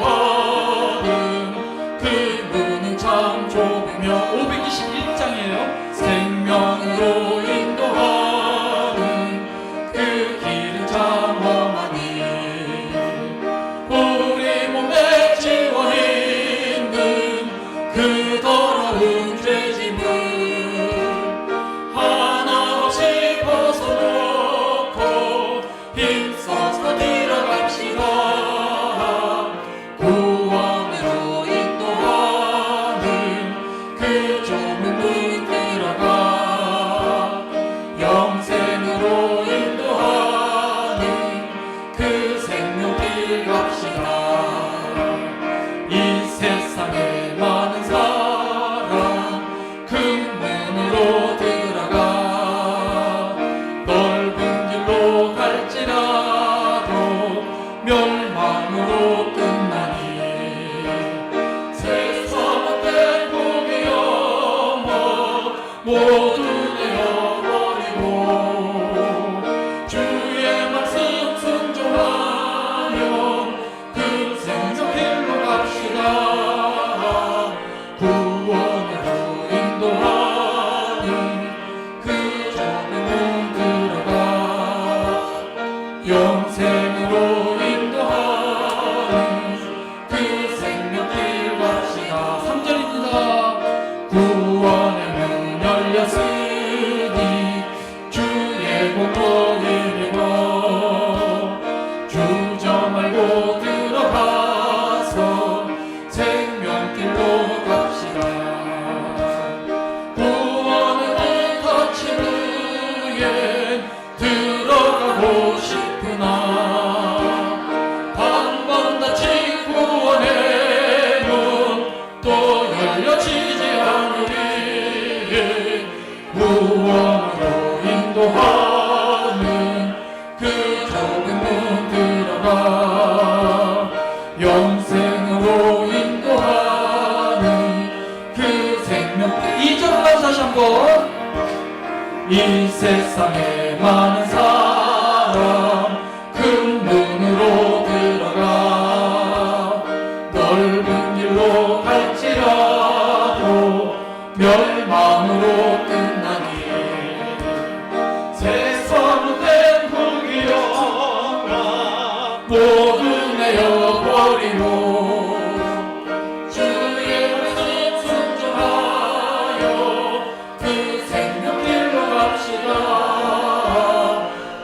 인도하는 그 문은 참 좁으며 521장이에요. 생명으로 인도하는 그 길은 참 험하니 우리 몸에 지워 있는 그 더러운 죄짐을 하나없이 벗어놓고 힘써서 들어갑시다. 구원으로 인도하는 그 좁은 문 들어가 영생으로 인도하는 그 생명길 갑시다. 이 세상에 많은 사람 그 문으로 들어가 넓은 길로 갈지라도 멸망으로 끝나니 세상 못된 복이 영원 모두 내어버리고 주의 말씀 순종하며 그 생명길로 갑시다. 구원으로 인도하는 그 좁은 문 들어가 영생으로 인도하는 그 생명길 갑시다. 3절입니다. 구원의 문 열렸으니 주의 공로 힘입어 주저 말고 들어가서 생명길로 갑시다. 구원의 문 닫힌 후에 들어가고 싶으나 한 번 닫힌 구원의 문 또 열려지지 않으리. 구원으로 인도하는 그 좁은 문 들어가 영생으로 인도하는 그 생명. 2절만 다시 한번. 이 세상에 많은 사람 큰 문으로 들어가 넓은 길로 갈지라도 멸망으로 끝나니 세상 못된 복이 영원 모두 내어버리고 주의 말씀 순종하여 그 생명길로 갑시다.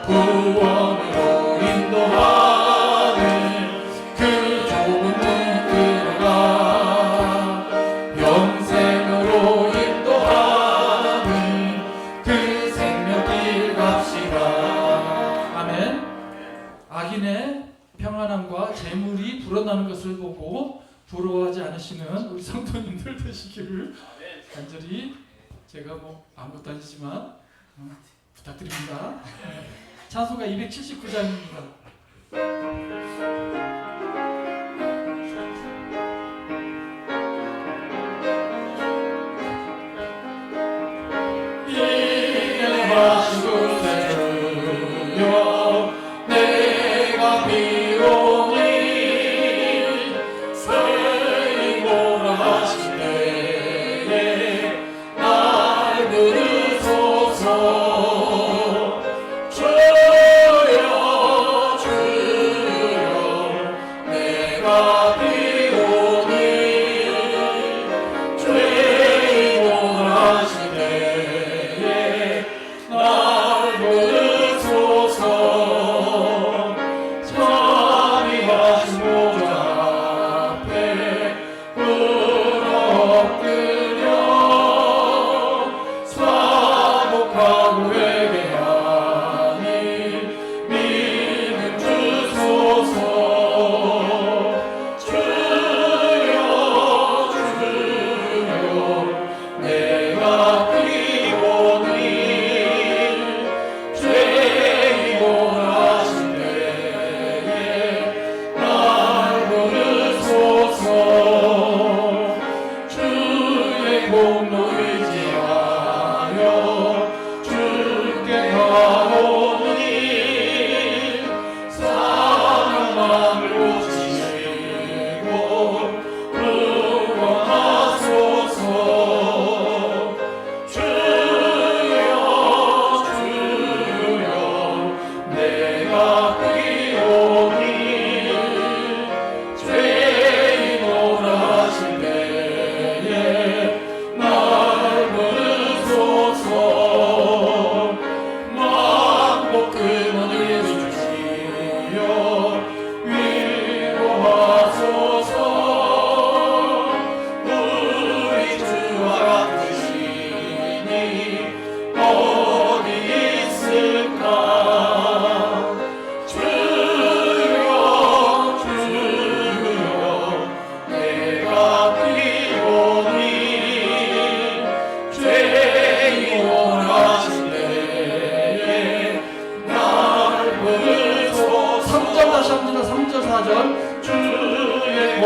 구원으로 인도하는 그 좁은 문 들어가 영생으로 인도하는 그 생명길 갑시다. 아멘. 악인의 평안함과 재물이 불어나는 것을 보고 부러워하지 않으시는 우리 성도님들 되시기를 간절히 제가 뭐 아무것도 아니지만 부탁드립니다. 찬송가 279장입니다. 내가 비오니 새이 몰아하실 때에 날 부르소서. 주여 주여 내가 비오니 죄이 몰아하실 때에 날 부르소서. 자비하신 보좌 앞에 엎드려 사복하고 회개하니 믿음 주소서. 주여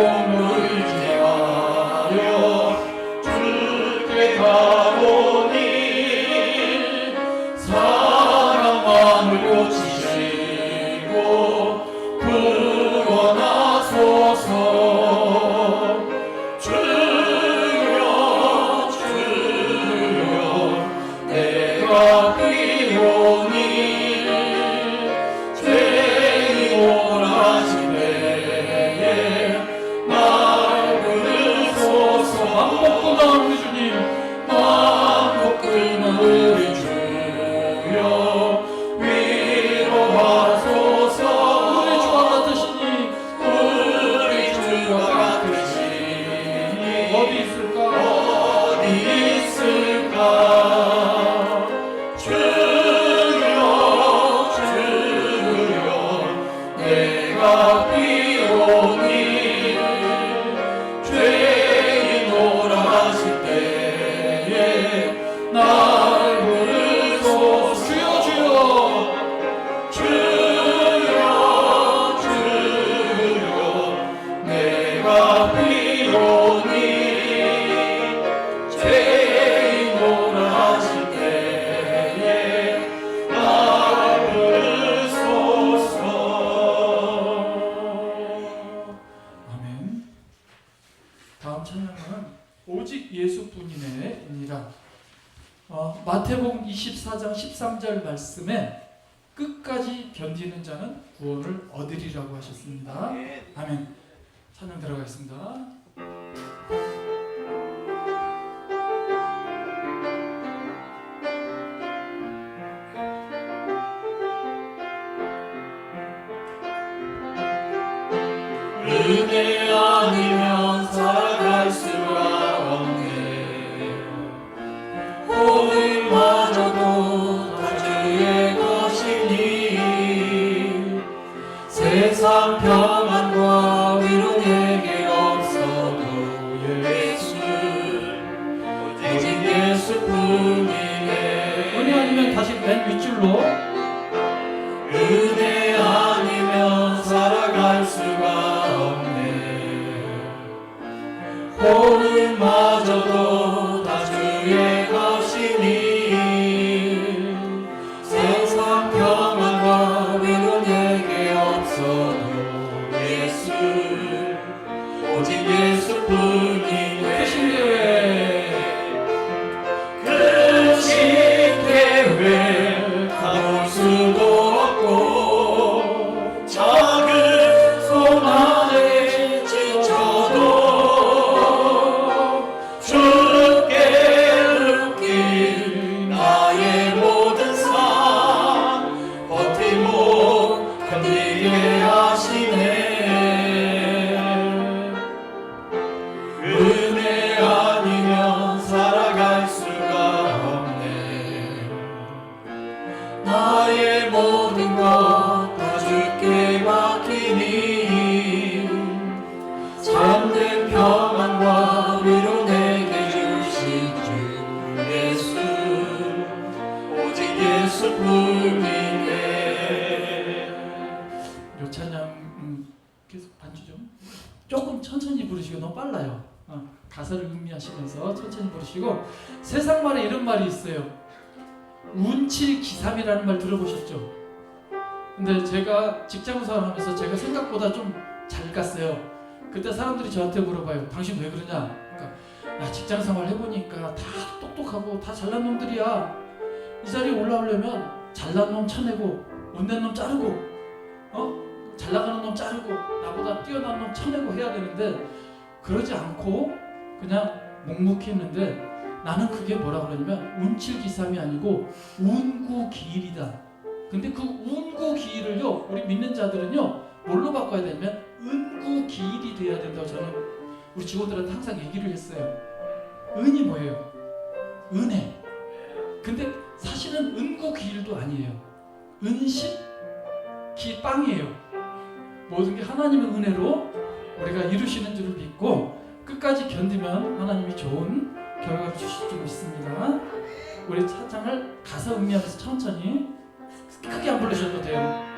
몸을 위하여 주께 가오니 사랑함을 고치시고 구원하소서. 주여 주여 내가 비오니 죄인 원하신 때에 날 부르소서. 맘 먹고 나온 우리 주님, 맘 먹고 나온 우리 주여 위로하소서. 우리 주와 같으시니 우리 주와 같으시니 어디 있을까 어디 있을까. 주여 주여 내가 비오니 죄인 오라하실 때에 날 부르소서. 주여 주여 주여 주여 내가 비오니 죄인 오라하실 때에 날 부르소서. 아멘. 다음 찬양은 오직 예수뿐이네입니다. 마태복음 24장 13절 말씀에 끝까지 견디는 자는 구원을 얻으리라고 하셨습니다. 아멘. 찬양 들어가겠습니다. 은혜 아니면 살아갈 수가 없네. 호흡마저도 다 주의 것이니 세상 평안과 위로 내게 없어도 예수 오직 예수뿐이네. 은혜 아니면 다시 맨 윗줄로 은혜 아니면 살아갈 수가 호흡마저도 다 주의 것이니 세상 평안과 위로 내게 없어도 예수 오직 예수뿐이네. 끝인 계획 가볼 수도 없고 작은 손 안에 지쳐도 은혜 아니면 살아갈 수가 없네. 나의 모든 것 다 주께 맡기니 참된 평안과 위로 내게 주신 주 예수 오직 예수뿐이네. 요 찬양 계속 반주 좀 조금 천천히 부르시고 너무 빨라요. 가사를 음미하시면서 천천히 부르시고. 세상 말에 이런 말이 있어요. 운칠기삼이라는 말 들어보셨죠? 근데 제가 직장생활 하면서 제가 생각보다 좀 잘 갔어요. 그때 사람들이 저한테 물어봐요. 당신 왜 그러냐? 그러니까 나 직장생활 해보니까 다 똑똑하고 다 잘난 놈들이야. 이 자리에 올라오려면 잘난 놈 쳐내고 못낸 놈 자르고 잘 나가는 놈 자르고 나보다 뛰어난 놈 쳐내고 해야 되는데 그러지 않고 그냥 묵묵히 했는데 나는 그게 뭐라 그러냐면 운칠기삼이 아니고 운구기일이다. 근데 그 운구기일을요 우리 믿는 자들은요 뭘로 바꿔야 되냐면 은구기일이 돼야 된다고 저는 우리 직원들한테 항상 얘기를 했어요. 은이 뭐예요? 은혜. 근데 사실은 은구기일도 아니에요. 은신 기빵이에요. 모든 게 하나님의 은혜로 우리가 이루시는 줄을 믿고 끝까지 견디면 하나님이 좋은 결과를 주실 줄 믿습니다. 우리 찬양을 가사 음미하면서 천천히 크게 안 부르셔도 돼요.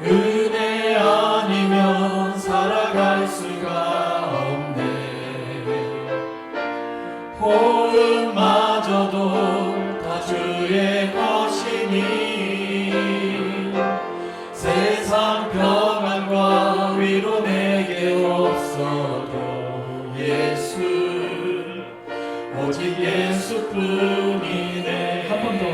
은혜 아니면 살아갈 수가 없네. 호흡마저도 다 주의 것이니 세상 평안과 위로 내게 없어도 예수, 오직 예수뿐이네. 한 번 더.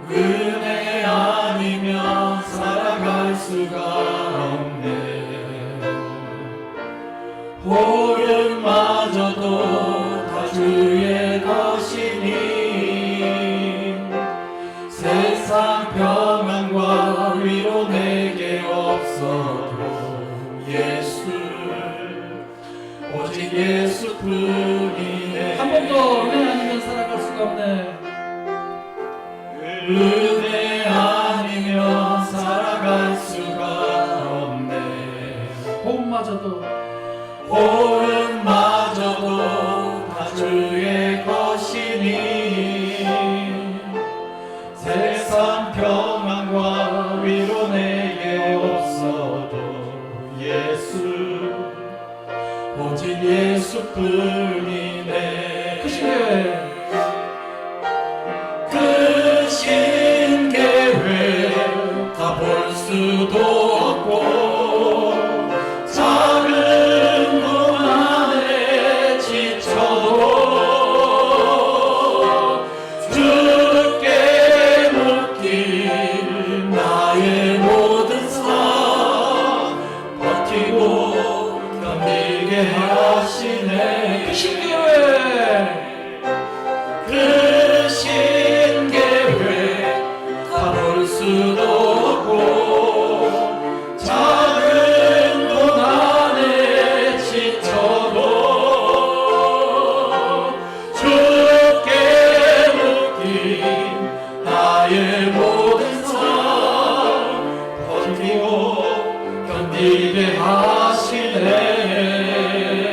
은혜 아니면 살아갈 수가 없네. 호흡마저도 다 주의 것이니 세상 평안과 위로 내게 없어도 예수, 오직 예수뿐이네. 한 번 더. 은혜 아니면 살아갈 수가 없네. 은혜 아니면 살아갈 수가 없네. 호흡마저도 호흡마저도 다 주의 것이니 세상 평안과 위로 내게 없어도 예수, 오직 예수뿐이네. 크신 교회. 크신 계획 다 볼 수도 없고 작은 꿈 안에 지쳐도 주께 묶인 나의 모든 삶 버티고 견디게 하시네. 크신 교회. 크신 계획 다 볼 수도 없고 작은 돈 안에 지쳐도 주께 묶인 나의 모든 삶 버티고 견디게 하시네.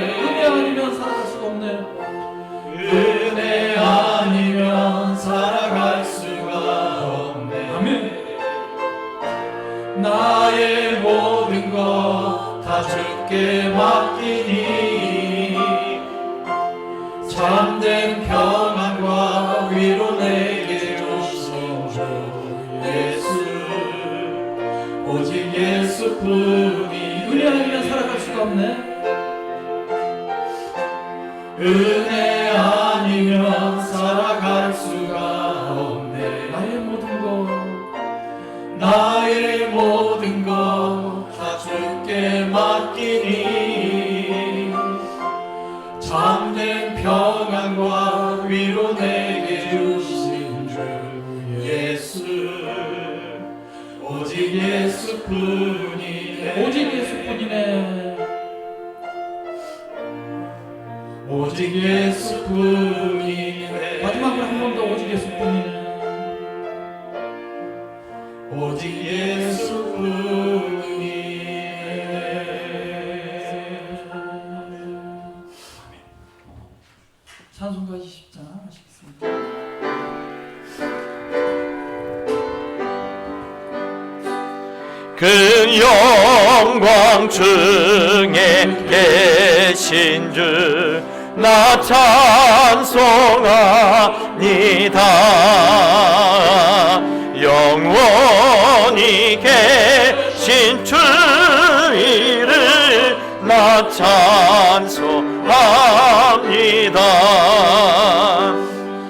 은혜 아니면 살아갈 수가 없네. 은혜 아니면 살아갈 수가 없네. 아멘. 나의 모든 것 다 주께 맡기니 참된 평안과 위로 내게 주신 주 예수, 오직 예수뿐이. 은혜 아니면 살아갈 수가 없네. 은혜 아니면 살아갈 수가 없네. 나의 모든 것, 나의 모든 것 다 주께 맡기니 참된 평안과 위로 내게 주신 주 예수, 오직 예수뿐이네. 오직 예수뿐이네. 오직 예수뿐이네. 마지막으로 한 번 더 오직 예수뿐이네. 오직 예수뿐이네. 찬송가 20장 하시겠습니다. 그 영광 중에 계신 주 나 찬송합니다. 영원히 계신 주 이를 나 찬송합니다.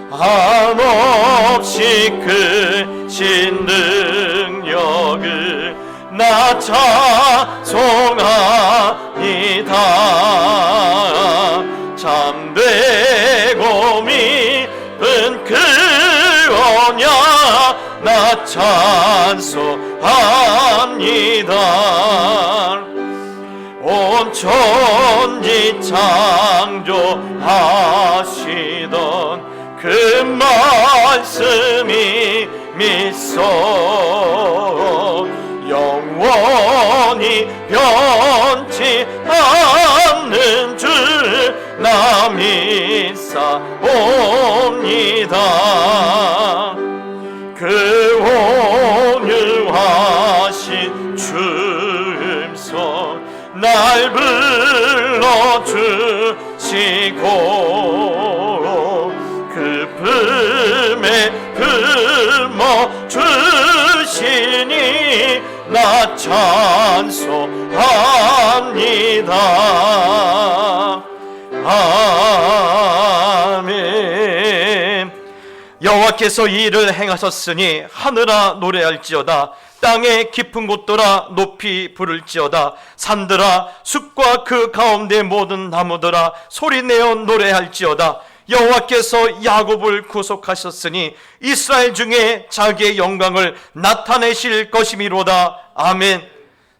한없이 크신 능력을 나 찬송합니다. 참되고 믿은 그 언약 나 찬송합니다. 온 천지 창조하시던 그 말씀이 믿소 영원히 변치 않는 줄 나 믿사옵니다. 그 굶어 주시니 나 찬송합니다. 아멘. 여호와께서 이 일을 행하셨으니 하늘아 노래할지어다. 땅의 깊은 곳들아 높이 부를지어다. 산들아 숲과 그 가운데 모든 나무들아 소리내어 노래할지어다. 여호와께서 야곱을 구속하셨으니 이스라엘 중에 자기의 영광을 나타내실 것이미로다. 아멘.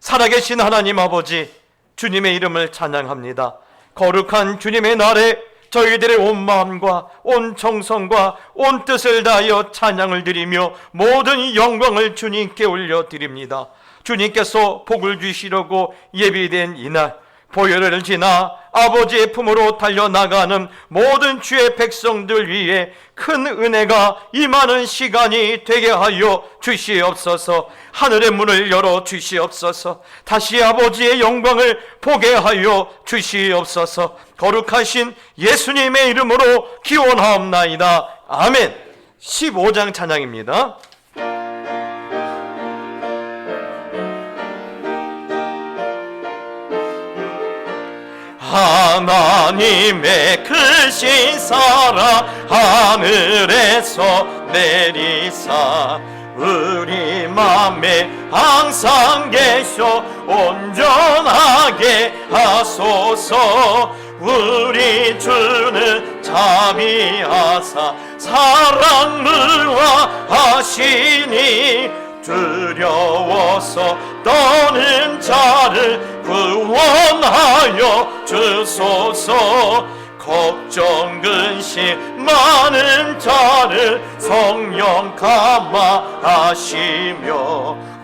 살아계신 하나님 아버지, 주님의 이름을 찬양합니다. 거룩한 주님의 날에 저희들의 온 마음과 온 정성과 온 뜻을 다하여 찬양을 드리며 모든 영광을 주님께 올려드립니다. 주님께서 복을 주시려고 예비된 이날, 보혈을 지나 아버지의 품으로 달려나가는 모든 주의 백성들 위해 큰 은혜가 임하는 시간이 되게 하여 주시옵소서. 하늘의 문을 열어 주시옵소서. 다시 아버지의 영광을 보게 하여 주시옵소서. 거룩하신 예수님의 이름으로 기원하옵나이다. 아멘. 15장 찬양입니다. 하나님의 크신 사랑 하늘에서 내리사 우리 맘에 항상 계셔 온전하게 하소서. 우리 주는 자비하사 사랑을 하시니 두려워서 떠는 자를 구원하여 주소서. 걱정 근심 많은 자를 성령 감화하시며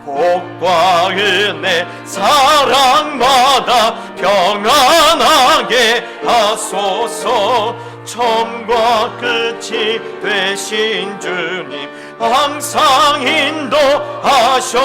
복과 은혜 사랑마다 평안하게 하소서. 처음과 끝이 되신 주님 항상 인도하셔서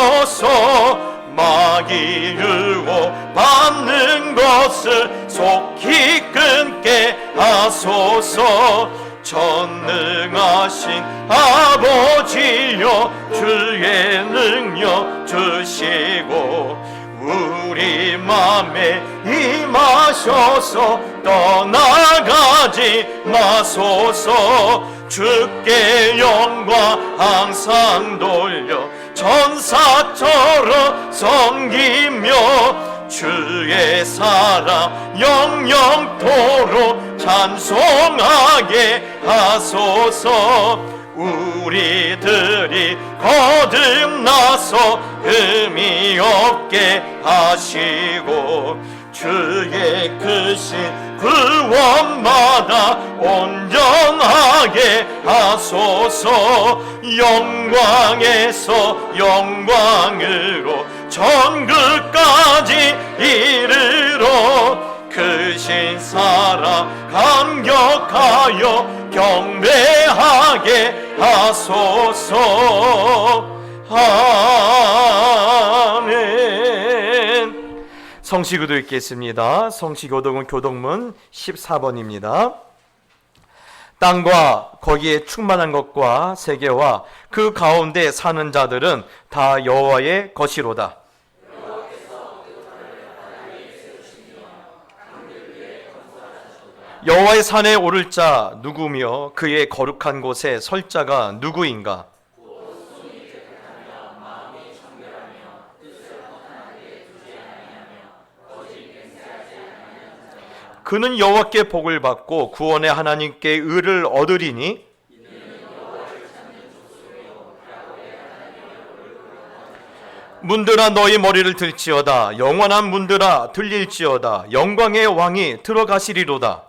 마귀 유혹 받는 것을 속히 끊게 하소서. 전능하신 아버지여 주의 능력 주시고 우리 맘에 임하셔서 떠나가지 마소서. 주께 영광 항상 돌려 천사처럼 섬기며 주의 사랑 영영토록 찬송하게 하소서. 우리들이 거듭나서 흠이 없게 하시고 주의 크신 구원마다 온전하게 하소서. 영광에서 영광으로 천국까지 이르러 크신 사랑 감격하여 경배하게 하소서. 아멘. 성시교도 읽겠습니다. 성시교독은 교독문 14번입니다. 땅과 거기에 충만한 것과 세계와 그 가운데 사는 자들은 다 여호와의 것이로다. 여호와의 산에 오를 자 누구며 그의 거룩한 곳에 설 자가 누구인가? 그는 여호와께 복을 받고 구원의 하나님께 의를 얻으리니 문들아 너희 머리를 들지어다. 영원한 문들아 들릴지어다. 영광의 왕이 들어가시리로다.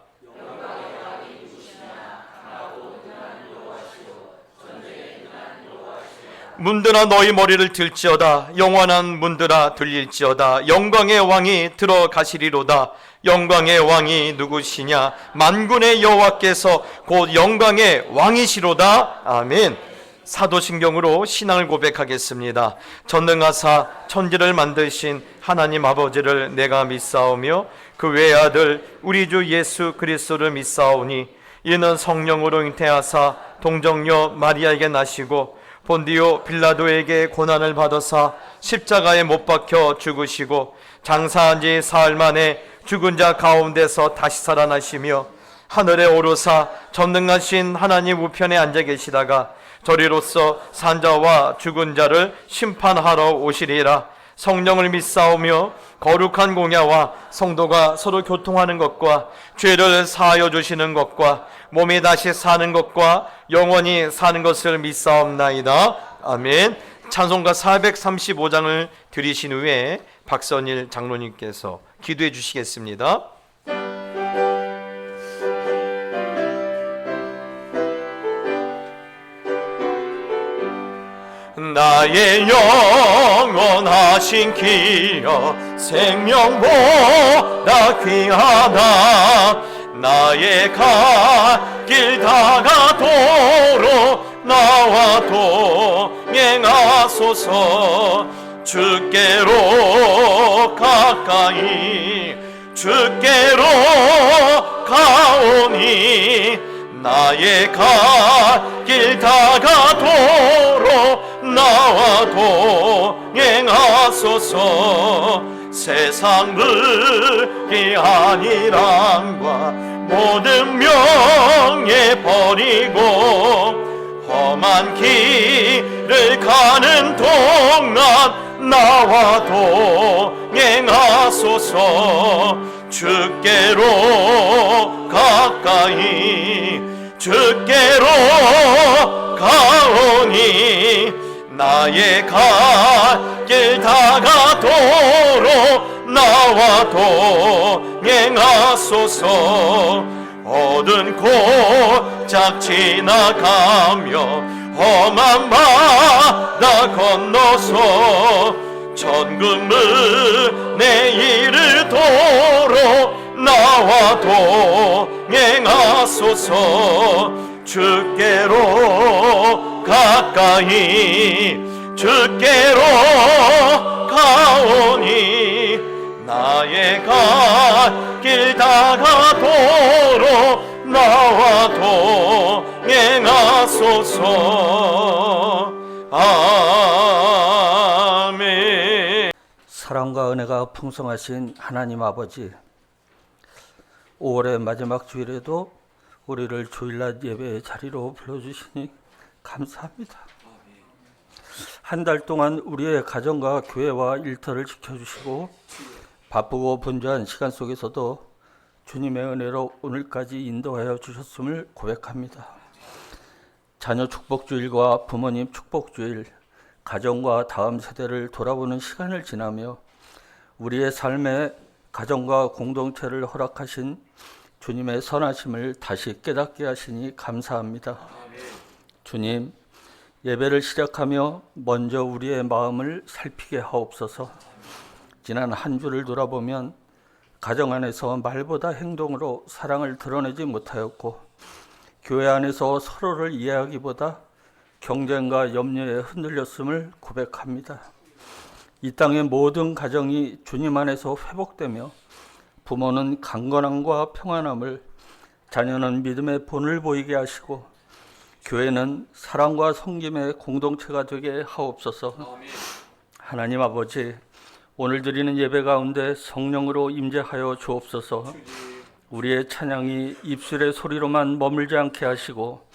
문들아 너희 머리를 들지어다. 영원한 문들아 들릴지어다. 영광의 왕이 들어가시리로다. 영광의 왕이 누구시냐? 만군의 여호와께서 곧 영광의 왕이시로다. 아멘. 사도신경으로 신앙을 고백하겠습니다. 전능하사 천지를 만드신 하나님 아버지를 내가 믿사오며 그 외아들 우리 주 예수 그리스도를 믿사오니 이는 성령으로 잉태하사 동정녀 마리아에게 나시고 본디오 빌라도에게 고난을 받으사 십자가에 못 박혀 죽으시고 장사한 지 사흘 만에 죽은 자 가운데서 다시 살아나시며 하늘에 오르사 전능하신 하나님 우편에 앉아 계시다가 저리로서 산자와 죽은 자를 심판하러 오시리라. 성령을 믿사오며 거룩한 공야와 성도가 서로 교통하는 것과 죄를 사하여 주시는 것과 몸이 다시 사는 것과 영원히 사는 것을 믿사옵나이다. 아멘. 찬송가 435장을 드리신 후에 박선일 장로님께서 기도해 주시겠습니다. 나의 영원하신 기여 생명보다 귀하다. 나의 갈 길 다가도록 나와 동행하소서. 주께로 가까이 주께로 가오니 나의 갈 길 다가도록 나와 동행하소서. 세상 불의한이랑과 모든 명예 버리고 험한 길을 가는 동안 나와 동행하소서. 주께로 가까이 주께로 가오니 나의 갈 길 다가도록 나와 동행하소서. 어두운 골짝 지나가며 험한 바다 건너서 천국문에 이르도록 나와 동행하소서. 주께로 가까이 주께로 가오니 나의 갈 길 다가도록 나와 동행하소서. 아멘. 사랑과 은혜가 풍성하신 하나님 아버지, 5월의 마지막 주일에도 우리를 주일날 예배의 자리로 불러주시니 감사합니다. 한 달 동안 우리의 가정과 교회와 일터를 지켜주시고 바쁘고 분주한 시간 속에서도 주님의 은혜로 오늘까지 인도하여 주셨음을 고백합니다. 자녀 축복주일과 부모님 축복주일, 가정과 다음 세대를 돌아보는 시간을 지나며 우리의 삶에 가정과 공동체를 허락하신 주님의 선하심을 다시 깨닫게 하시니 감사합니다. 주님, 예배를 시작하며 먼저 우리의 마음을 살피게 하옵소서. 지난 한 주를 돌아보면 가정 안에서 말보다 행동으로 사랑을 드러내지 못하였고, 교회 안에서 서로를 이해하기보다 경쟁과 염려에 흔들렸음을 고백합니다. 이 땅의 모든 가정이 주님 안에서 회복되며 부모는 강건함과 평안함을, 자녀는 믿음의 본을 보이게 하시고 교회는 사랑과 섬김의 공동체가 되게 하옵소서. 하나님 아버지, 오늘 드리는 예배 가운데 성령으로 임재하여 주옵소서. 우리의 찬양이 입술의 소리로만 머물지 않게 하시고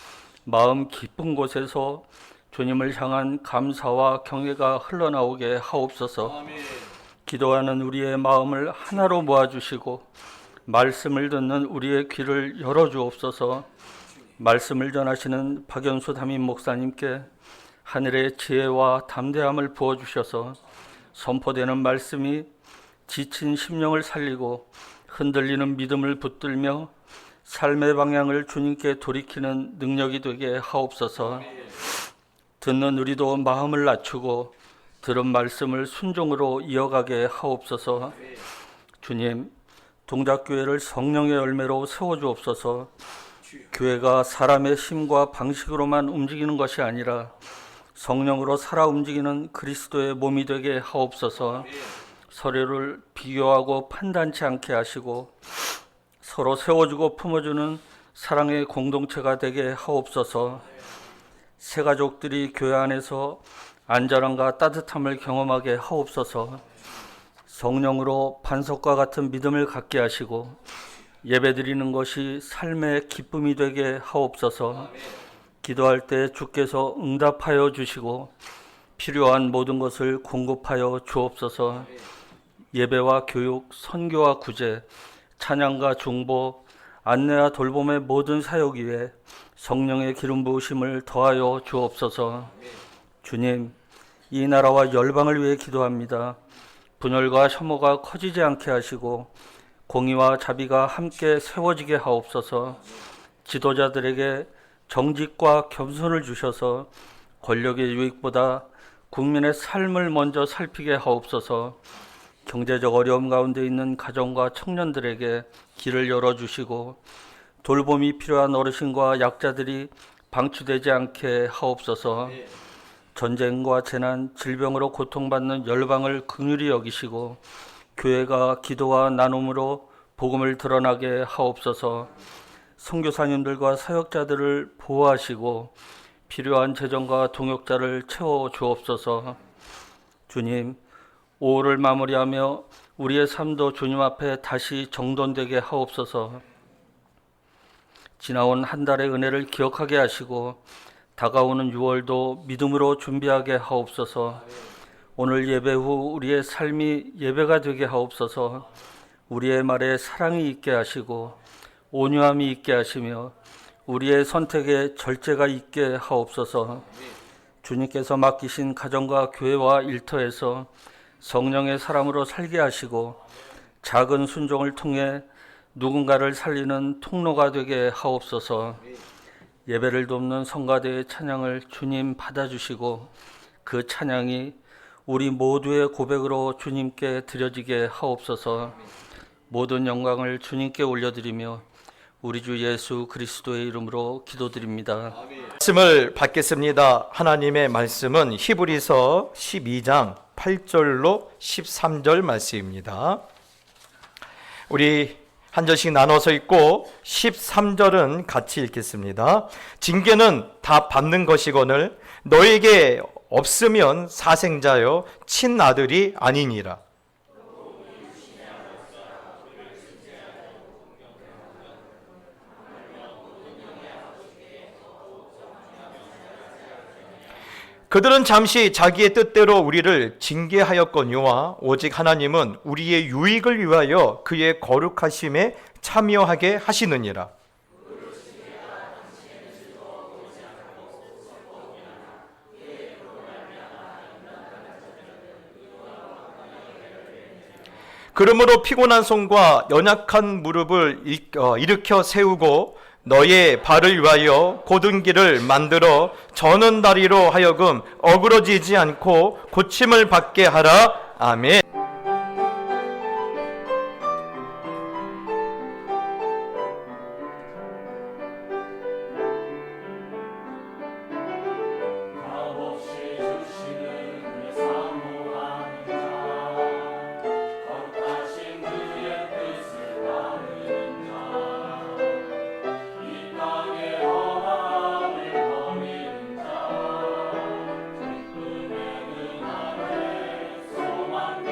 마음 깊은 곳에서 주님을 향한 감사와 경외가 흘러나오게 하옵소서. 기도하는 우리의 마음을 하나로 모아주시고 말씀을 듣는 우리의 귀를 열어주옵소서. 말씀을 전하시는 박연수 담임 목사님께 하늘의 지혜와 담대함을 부어주셔서 선포되는 말씀이 지친 심령을 살리고 흔들리는 믿음을 붙들며 삶의 방향을 주님께 돌이키는 능력이 되게 하옵소서. 듣는 우리도 마음을 낮추고 들은 말씀을 순종으로 이어가게 하옵소서. 주님, 동작교회를 성령의 열매로 세워주옵소서. 교회가 사람의 힘과 방식으로만 움직이는 것이 아니라 성령으로 살아 움직이는 그리스도의 몸이 되게 하옵소서. 서로를 비교하고 판단치 않게 하시고 서로 세워주고 품어주는 사랑의 공동체가 되게 하옵소서. 새 가족들이 교회 안에서 안전함과 따뜻함을 경험하게 하옵소서. 성령으로 반석과 같은 믿음을 갖게 하시고 예배드리는 것이 삶의 기쁨이 되게 하옵소서. 기도할 때 주께서 응답하여 주시고 필요한 모든 것을 공급하여 주옵소서. 예배와 교육, 선교와 구제, 찬양과 중보, 안내와 돌봄의 모든 사역 위에 성령의 기름 부으심을 더하여 주옵소서. 주님, 이 나라와 열방을 위해 기도합니다. 분열과 혐오가 커지지 않게 하시고 공의와 자비가 함께 세워지게 하옵소서. 지도자들에게 정직과 겸손을 주셔서 권력의 유익보다 국민의 삶을 먼저 살피게 하옵소서. 경제적 어려움 가운데 있는 가정과 청년들에게 길을 열어주시고 돌봄이 필요한 어르신과 약자들이 방치되지 않게 하옵소서. 전쟁과 재난, 질병으로 고통받는 열방을 긍휼히 여기시고 교회가 기도와 나눔으로 복음을 드러나게 하옵소서. 선교사님들과 사역자들을 보호하시고 필요한 재정과 동역자를 채워 주옵소서. 주님, 5월을 마무리하며 우리의 삶도 주님 앞에 다시 정돈되게 하옵소서. 지나온 한 달의 은혜를 기억하게 하시고 다가오는 6월도 믿음으로 준비하게 하옵소서. 오늘 예배 후 우리의 삶이 예배가 되게 하옵소서. 우리의 말에 사랑이 있게 하시고 온유함이 있게 하시며 우리의 선택에 절제가 있게 하옵소서. 주님께서 맡기신 가정과 교회와 일터에서 성령의 사람으로 살게 하시고 작은 순종을 통해 누군가를 살리는 통로가 되게 하옵소서. 예배를 돕는 성가대의 찬양을 주님 받아주시고 그 찬양이 우리 모두의 고백으로 주님께 드려지게 하옵소서. 모든 영광을 주님께 올려드리며 우리 주 예수 그리스도의 이름으로 기도드립니다. 말씀을 받겠습니다. 하나님의 말씀은 히브리서 12장 8절로 13절 말씀입니다. 우리 한 절씩 나눠서 읽고 13절은 같이 읽겠습니다. 징계는 다 받는 것이거늘 너에게 없으면 사생자여 친아들이 아니니라. 그들은 잠시 자기의 뜻대로 우리를 징계하였거니와 오직 하나님은 우리의 유익을 위하여 그의 거룩하심에 참여하게 하시느니라. 그러므로 피곤한 손과 연약한 무릎을 일으켜 세우고 너의 발을 위하여 곧은 길을 만들어 저는 다리로 하여금 어그러지지 않고 고침을 받게 하라. 아멘. 값없이 주시는 그 사모하는 자 거룩하신 그의 뜻을 따르는 자 이 땅의 험함을 버리는 자 기쁨의 그 안에 소망 그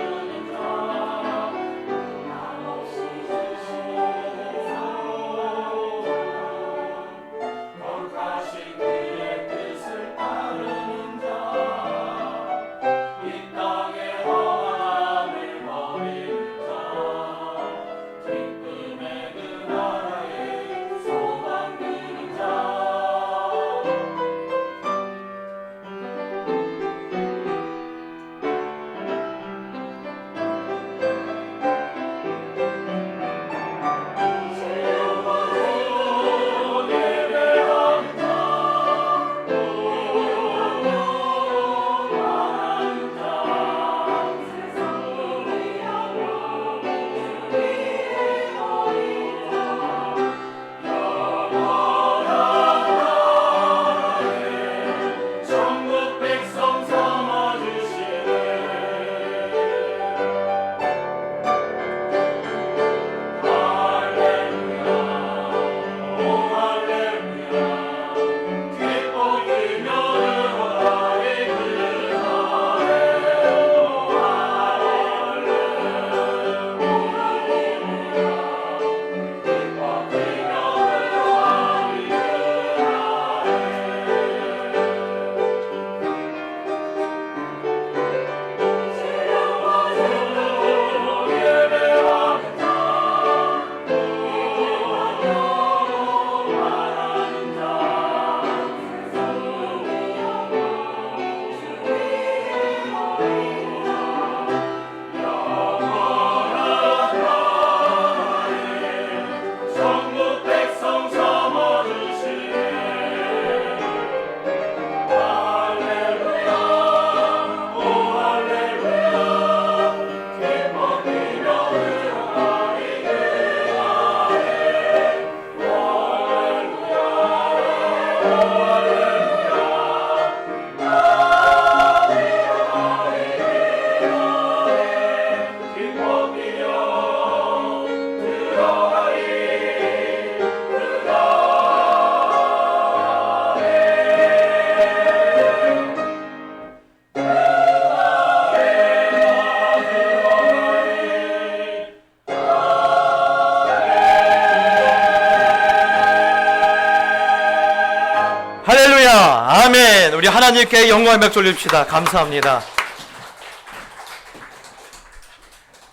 하나님께 영광의 박수 올립시다. 감사합니다.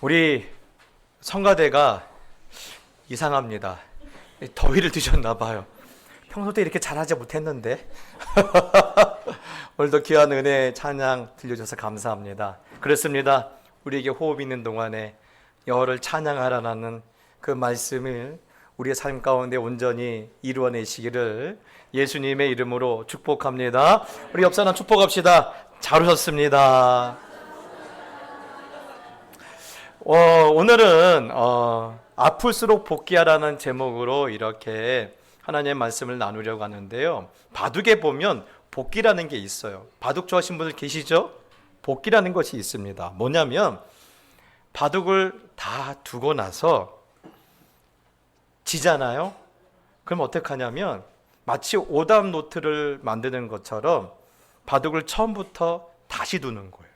우리 성가대가 이상합니다. 더위를 드셨나 봐요. 평소 때 이렇게 잘하지 못했는데 오늘도 귀한 은혜 찬양 들려줘서 감사합니다. 그렇습니다. 우리에게 호흡 있는 동안에 여호와를 찬양하라는 그 말씀을 우리의 삶 가운데 온전히 이루어내시기를 예수님의 이름으로 축복합니다. 우리 옆 사람 축복합시다. 잘 오셨습니다. 오늘은 아플수록 복귀하라는 제목으로 이렇게 하나님의 말씀을 나누려고 하는데요. 바둑에 보면 복귀라는 게 있어요. 바둑 좋아하시는 분들 계시죠? 복귀라는 것이 있습니다. 뭐냐면 바둑을 다 두고 나서 지잖아요. 그럼 어떻게 하냐면 마치 오답 노트를 만드는 것처럼 바둑을 처음부터 다시 두는 거예요.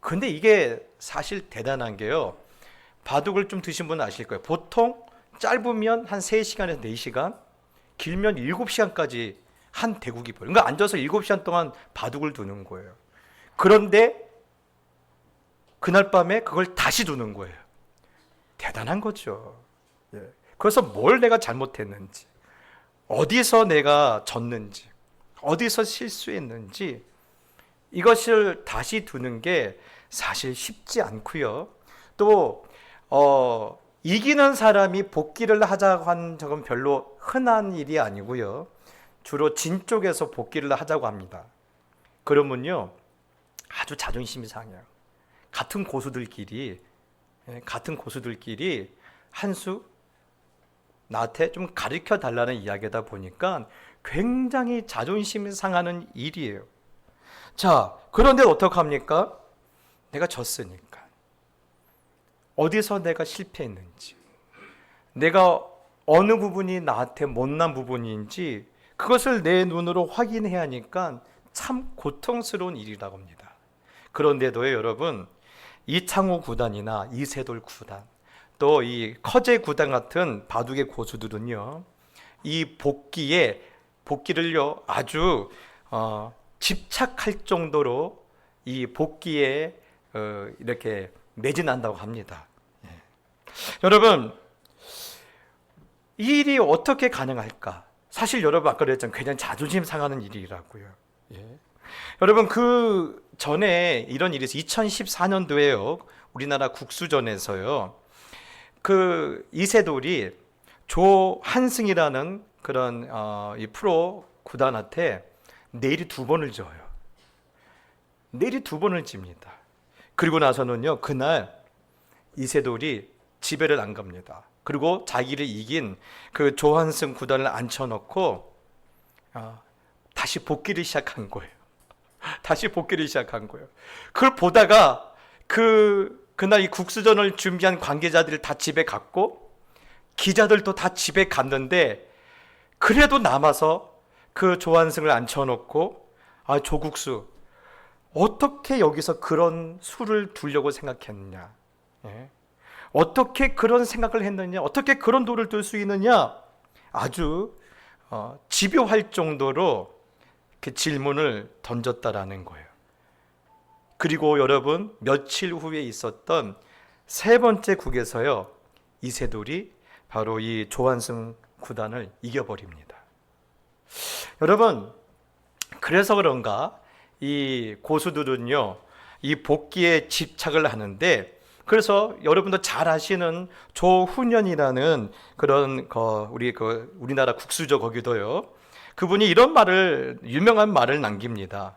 근데 이게 사실 대단한 게요. 바둑을 좀 드신 분은 아실 거예요. 보통 짧으면 한 3시간에서 4시간, 길면 7시간까지 한 대국이 보여요. 그러니까 앉아서 7시간 동안 바둑을 두는 거예요. 그런데 그날 밤에 그걸 다시 두는 거예요. 대단한 거죠. 그래서 뭘 내가 잘못했는지, 어디서 내가 졌는지, 어디서 실수했는지 이것을 다시 두는 게 사실 쉽지 않고요. 또 이기는 사람이 복귀를 하자고 한 적은 별로 흔한 일이 아니고요. 주로 진 쪽에서 복귀를 하자고 합니다. 그러면요 아주 자존심이 상해요. 같은 고수들끼리 한 수 나한테 좀 가르쳐 달라는 이야기다 보니까 굉장히 자존심이 상하는 일이에요. 자, 그런데 어떡합니까? 내가 졌으니까. 어디서 내가 실패했는지, 내가 어느 부분이 나한테 못난 부분인지 그것을 내 눈으로 확인해야 하니까 참 고통스러운 일이라고 합니다. 그런데도요, 여러분, 이창호 구단이나 이세돌 구단, 또 이 커제 구단 같은 바둑의 고수들은요, 이 복귀를요 아주 집착할 정도로 이 복귀에 이렇게 매진한다고 합니다. 여러분, 이 일이 어떻게 가능할까? 사실 여러분 아까 그랬잖아요. 굉장히 자존심 상하는 일이라고요. 여러분 그 전에 이런 일이 있어요. 2014년도에요. 우리나라 국수전에서요. 그 이세돌이 조한승이라는 그런 이 프로 구단한테 내일이 2번을 져요. 내일이 2번을 집니다. 그리고 나서는요, 그날 이세돌이 집에를 안 갑니다. 그리고 자기를 이긴 그 조한승 구단을 앉혀놓고 다시 복귀를 시작한 거예요. 그걸 보다가 그날 이 국수전을 준비한 관계자들이 다 집에 갔고 기자들도 다 집에 갔는데 그래도 남아서 그 조한승을 앉혀놓고 조국수 어떻게 여기서 그런 수를 두려고 생각했느냐, 어떻게 그런 생각을 했느냐, 어떻게 그런 돌을 둘 수 있느냐, 아주 집요할 정도로 그 질문을 던졌다라는 거예요. 그리고 여러분 며칠 후에 있었던 3번째 국에서요, 이세돌이 바로 이 조한승 구단을 이겨버립니다. 여러분, 그래서 그런가 이 고수들은요, 이 복귀에 집착을 하는데, 그래서 여러분도 잘 아시는 조훈현이라는 그런 우리나라 국수죠, 거기도요. 그분이 이런 유명한 말을 남깁니다.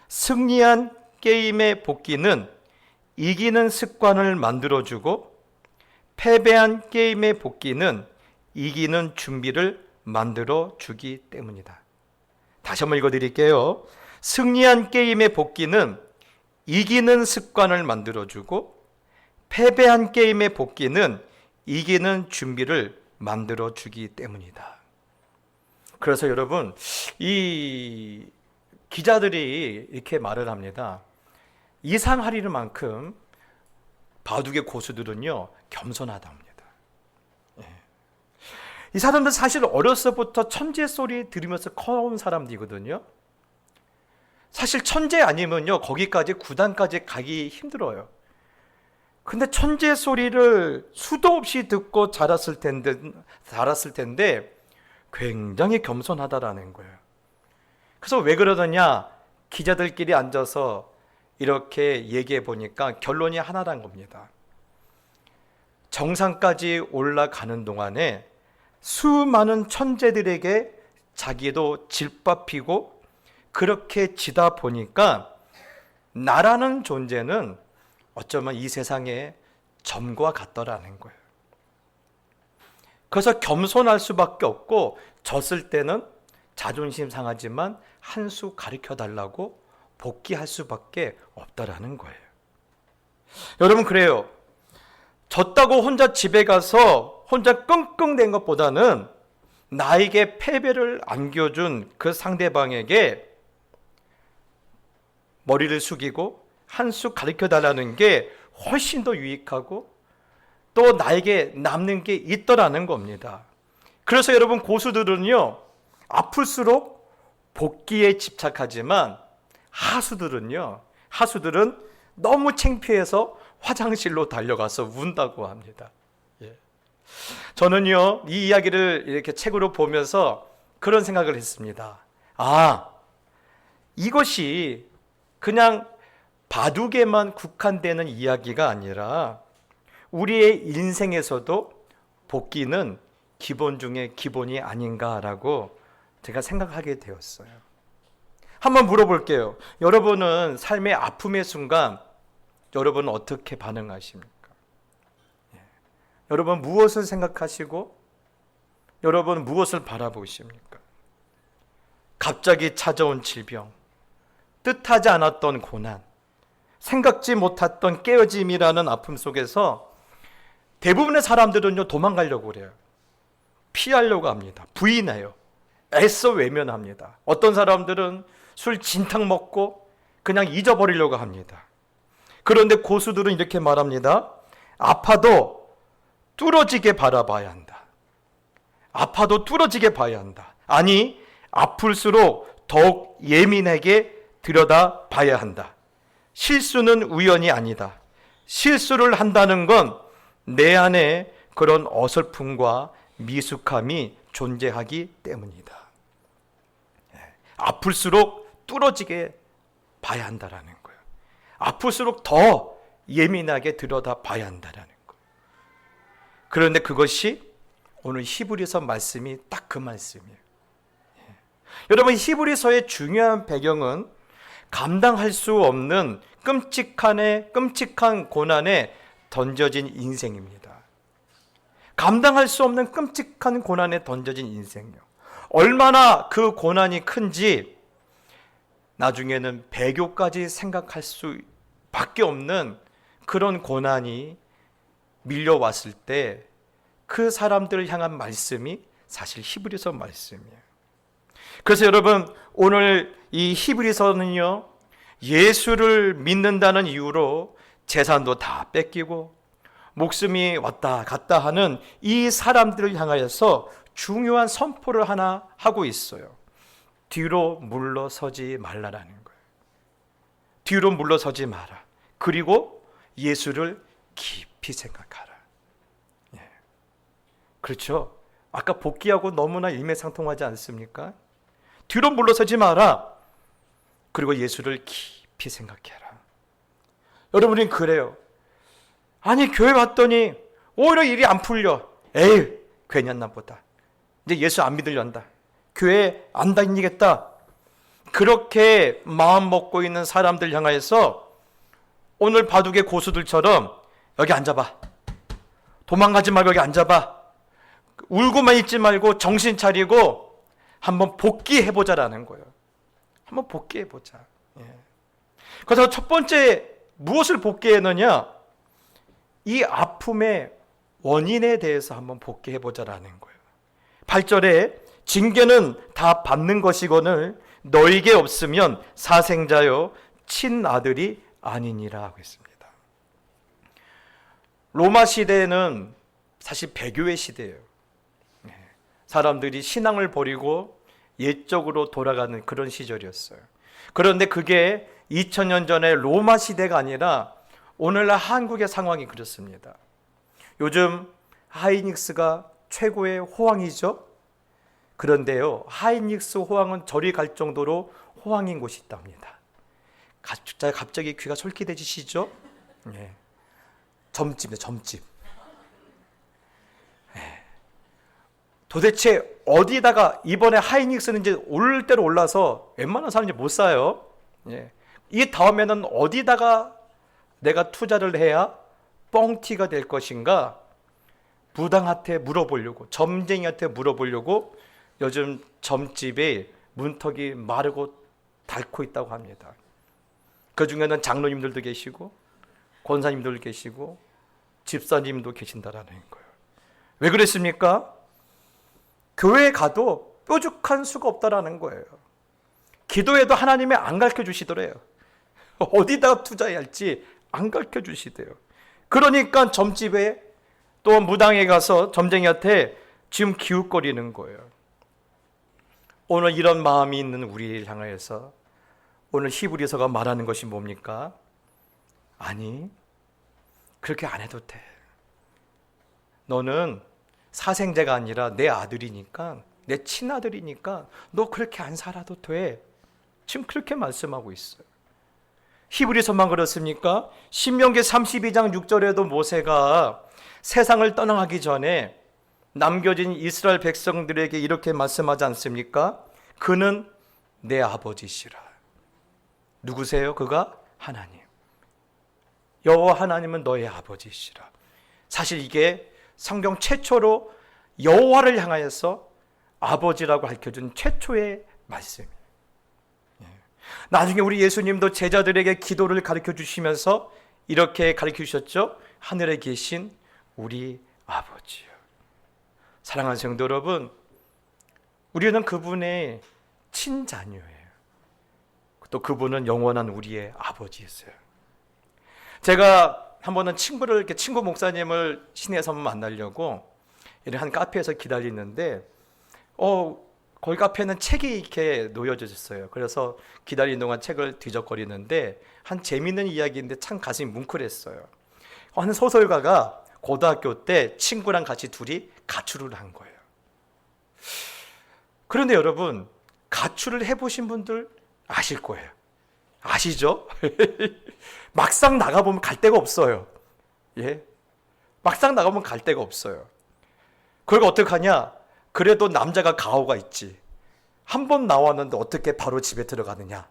승리한 게임의 복귀는 이기는 습관을 만들어주고, 패배한 게임의 복귀는 이기는 준비를 만들어주기 때문이다. 다시 한번 읽어드릴게요. 승리한 게임의 복귀는 이기는 습관을 만들어주고, 패배한 게임의 복귀는 이기는 준비를 만들어주기 때문이다. 그래서 여러분, 이 기자들이 이렇게 말을 합니다. 이상하리는 만큼 바둑의 고수들은요, 겸손하답니다. 이 사람들 사실 어렸을 때부터 천재 소리 들으면서 커온 사람들이거든요. 사실 천재 아니면요, 거기까지 구단까지 가기 힘들어요. 근데 천재 소리를 수도 없이 듣고 자랐을 텐데 굉장히 겸손하다라는 거예요. 그래서 왜 그러느냐, 기자들끼리 앉아서 이렇게 얘기해 보니까 결론이 하나란 겁니다. 정상까지 올라가는 동안에 수많은 천재들에게 자기도 질밥히고 그렇게 지다 보니까 나라는 존재는 어쩌면 이 세상의 점과 같더라는 거예요. 그래서 겸손할 수밖에 없고, 졌을 때는 자존심 상하지만 한 수 가르쳐 달라고 복귀할 수밖에 없다라는 거예요. 여러분, 그래요. 졌다고 혼자 집에 가서 혼자 끙끙댄 것보다는 나에게 패배를 안겨준 그 상대방에게 머리를 숙이고 한 수 가르쳐 달라는 게 훨씬 더 유익하고 또 나에게 남는 게 있더라는 겁니다. 그래서 여러분, 고수들은요, 아플수록 복귀에 집착하지만 하수들은 너무 창피해서 화장실로 달려가서 운다고 합니다. 저는요, 이 이야기를 이렇게 책으로 보면서 그런 생각을 했습니다. 이것이 그냥 바둑에만 국한되는 이야기가 아니라 우리의 인생에서도 복귀는 기본 중에 기본이 아닌가라고 제가 생각하게 되었어요. 한번 물어볼게요. 여러분은 삶의 아픔의 순간 여러분은 어떻게 반응하십니까? 여러분 무엇을 생각하시고 여러분 무엇을 바라보십니까? 갑자기 찾아온 질병, 뜻하지 않았던 고난, 생각지 못했던 깨어짐이라는 아픔 속에서 대부분의 사람들은요, 도망가려고 그래요. 피하려고 합니다. 부인해요. 애써 외면합니다. 어떤 사람들은 술 진탕 먹고 그냥 잊어버리려고 합니다. 그런데 고수들은 이렇게 말합니다. 아파도 뚫어지게 바라봐야 한다. 아파도 뚫어지게 봐야 한다. 아니, 아플수록 더욱 예민하게 들여다봐야 한다. 실수는 우연이 아니다. 실수를 한다는 건 내 안에 그런 어설픔과 미숙함이 존재하기 때문이다. 아플수록 뚫어지게 봐야 한다라는 거예요. 아플수록 더 예민하게 들여다봐야 한다라는 거예요. 그런데 그것이 오늘 히브리서 말씀이 딱 그 말씀이에요. 여러분, 히브리서의 중요한 배경은 감당할 수 없는 끔찍한 고난에 던져진 인생입니다. 감당할 수 없는 끔찍한 고난에 던져진 인생이요. 얼마나 그 고난이 큰지 나중에는 배교까지 생각할 수밖에 없는 그런 고난이 밀려왔을 때 그 사람들을 향한 말씀이 사실 히브리서 말씀이에요. 그래서 여러분, 오늘 이 히브리서는요, 예수를 믿는다는 이유로 재산도 다 뺏기고 목숨이 왔다 갔다 하는 이 사람들을 향하여서 중요한 선포를 하나 하고 있어요. 뒤로 물러서지 말라라는 거예요. 뒤로 물러서지 마라. 그리고 예수를 깊이 생각하라. 그렇죠? 아까 복귀하고 너무나 일맥상통하지 않습니까? 뒤로 물러서지 마라. 그리고 예수를 깊이 생각해라. 여러분이 그래요. 아니, 교회 왔더니 오히려 일이 안 풀려. 에이, 괜찮나 보다. 이제 예수 안 믿으려한다. 교회 안 다니겠다. 그렇게 마음 먹고 있는 사람들 향하여서 오늘 바둑의 고수들처럼 여기 앉아봐. 도망가지 말고 여기 앉아봐. 울고만 있지 말고 정신 차리고 한번 복귀해보자라는 거예요. 한번 복귀해보자. 그래서 첫 번째 무엇을 복귀했느냐? 이 아픔의 원인에 대해서 한번 복귀해보자라는 거예요. 8절에 징계는 다 받는 것이거늘 너에게 없으면 사생자요 친아들이 아니니라 하고 있습니다. 로마 시대는 사실 배교의 시대예요. 사람들이 신앙을 버리고 옛적으로 돌아가는 그런 시절이었어요. 그런데 그게 2000년 전에 로마 시대가 아니라 오늘날 한국의 상황이 그렇습니다. 요즘 하이닉스가 최고의 호황이죠. 그런데요, 하이닉스 호황은 저리 갈 정도로 호황인 곳이 있답니다. 갑자기 귀가 솔깃해지시죠? 네. 점집이에요, 점집. 네. 도대체 어디다가 이번에 하이닉스는 이제 올 대로 올라서 웬만한 사람이 못 사요. 네. 이 다음에는 어디다가 내가 투자를 해야 뻥튀가 될 것인가? 부당한테 물어보려고, 점쟁이한테 물어보려고 요즘 점집에 문턱이 마르고 닳고 있다고 합니다. 그 중에는 장로님들도 계시고 권사님도 계시고 집사님도 계신다라는 거예요. 왜 그랬습니까? 교회에 가도 뾰족한 수가 없다라는 거예요. 기도해도 하나님이 안 가르쳐 주시더래요. 어디다가 투자해야 할지 안 가르쳐 주시대요. 그러니까 점집에 또 무당에 가서 점쟁이한테 지금 기웃거리는 거예요. 오늘 이런 마음이 있는 우리를 향하여서 오늘 히브리서가 말하는 것이 뭡니까? 아니, 그렇게 안 해도 돼. 너는 사생제가 아니라 내 아들이니까, 내 친아들이니까 너 그렇게 안 살아도 돼. 지금 그렇게 말씀하고 있어요. 히브리서만 그렇습니까? 신명기 32장 6절에도 모세가 세상을 떠나가기 전에 남겨진 이스라엘 백성들에게 이렇게 말씀하지 않습니까? 그는 내 아버지시라. 누구세요? 그가 하나님. 여호와 하나님은 너의 아버지시라. 사실 이게 성경 최초로 여호와를 향하여서 아버지라고 밝혀준 최초의 말씀이에요. 나중에 우리 예수님도 제자들에게 기도를 가르쳐 주시면서 이렇게 가르쳐 주셨죠. 하늘에 계신 우리 아버지요. 사랑하는 성도 여러분, 우리는 그분의 친자녀예요. 또 그분은 영원한 우리의 아버지였어요. 제가 한 번은 친구 목사님을 시내에서 만나려고 한 카페에서 기다리는데 거기 카페는 책이 이렇게 놓여져 있어요. 그래서 기다리는 동안 책을 뒤적거리는데 한 재미있는 이야기인데 참 가슴이 뭉클했어요. 한 소설가가 고등학교 때 친구랑 같이 둘이 가출을 한 거예요. 그런데 여러분, 가출을 해보신 분들 아실 거예요. 아시죠? 막상 나가보면 갈 데가 없어요. 예? 막상 나가보면 갈 데가 없어요. 그걸 어떡하냐? 그래도 남자가 가오가 있지. 한 번 나왔는데 어떻게 바로 집에 들어가느냐?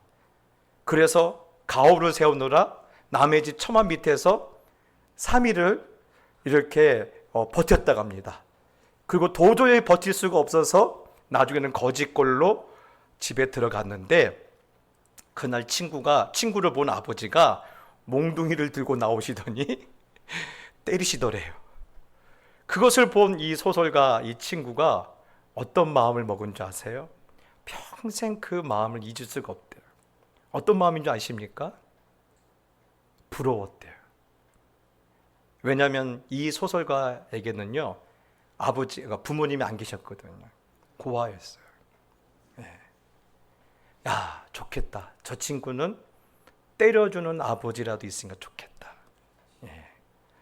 그래서 가오를 세우느라 남의 집 처마 밑에서 3일을 이렇게 버텼다고 합니다. 그리고 도저히 버틸 수가 없어서 나중에는 거짓골로 집에 들어갔는데, 그날 친구를 본 아버지가 몽둥이를 들고 나오시더니 때리시더래요. 그것을 본 이 소설가, 이 친구가 어떤 마음을 먹은 줄 아세요? 평생 그 마음을 잊을 수가 없대요. 어떤 마음인 줄 아십니까? 부러웠대요. 왜냐하면 이 소설가에게는요, 부모님이 안 계셨거든요. 고아였어요. 야, 좋겠다. 저 친구는 때려주는 아버지라도 있으니까 좋겠다.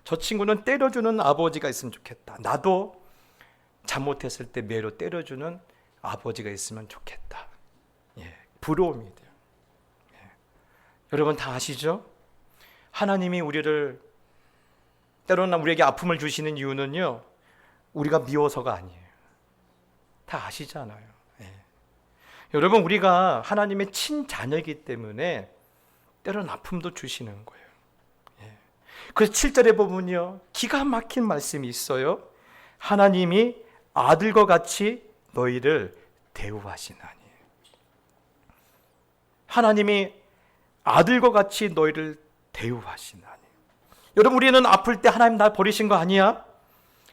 저 친구는 때려주는 아버지가 있으면 좋겠다. 나도 잘못했을 때 매로 때려주는 아버지가 있으면 좋겠다. 부러움이 돼요. 여러분 다 아시죠? 하나님이 우리를 때로는 우리에게 아픔을 주시는 이유는요, 우리가 미워서가 아니에요. 다 아시잖아요. 여러분, 우리가 하나님의 친자녀이기 때문에 때로는 아픔도 주시는 거예요. 그래서 7절에 보면요, 기가 막힌 말씀이 있어요. 하나님이 아들과 같이 너희를 대우하시나니. 하나님이 아들과 같이 너희를 대우하시나니. 여러분, 우리는 아플 때 하나님 날 버리신 거 아니야?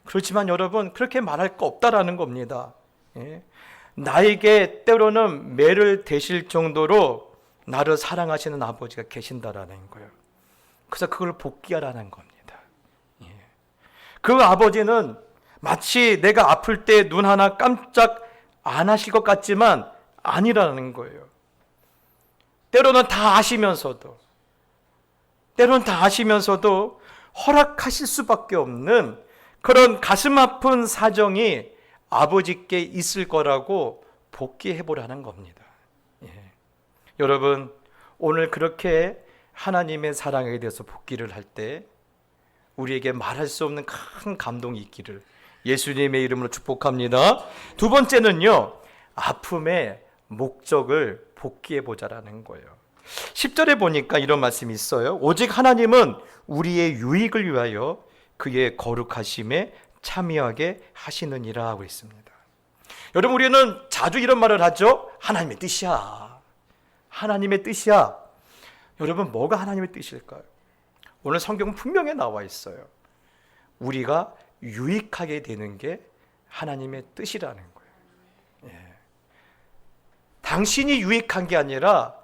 그렇지만 여러분, 그렇게 말할 거 없다라는 겁니다. 나에게 때로는 매를 대실 정도로 나를 사랑하시는 아버지가 계신다라는 거예요. 그래서 그걸 복귀하라는 겁니다. 그 아버지는 마치 내가 아플 때 눈 하나 깜짝 안 하실 것 같지만 아니라는 거예요. 때로는 다 아시면서도 허락하실 수밖에 없는 그런 가슴 아픈 사정이 아버지께 있을 거라고 복귀해 보라는 겁니다. 여러분, 오늘 그렇게 하나님의 사랑에 대해서 복귀를 할 때 우리에게 말할 수 없는 큰 감동이 있기를 예수님의 이름으로 축복합니다. 두 번째는요, 아픔의 목적을 복귀해 보자라는 거예요. 10절에 보니까 이런 말씀이 있어요. 오직 하나님은 우리의 유익을 위하여 그의 거룩하심에 참여하게 하시느니라 하고 있습니다. 여러분, 우리는 자주 이런 말을 하죠. 하나님의 뜻이야. 하나님의 뜻이야. 여러분, 뭐가 하나님의 뜻일까요? 오늘 성경은 분명히 나와 있어요. 우리가 유익하게 되는 게 하나님의 뜻이라는 거예요. 당신이 유익한 게 아니라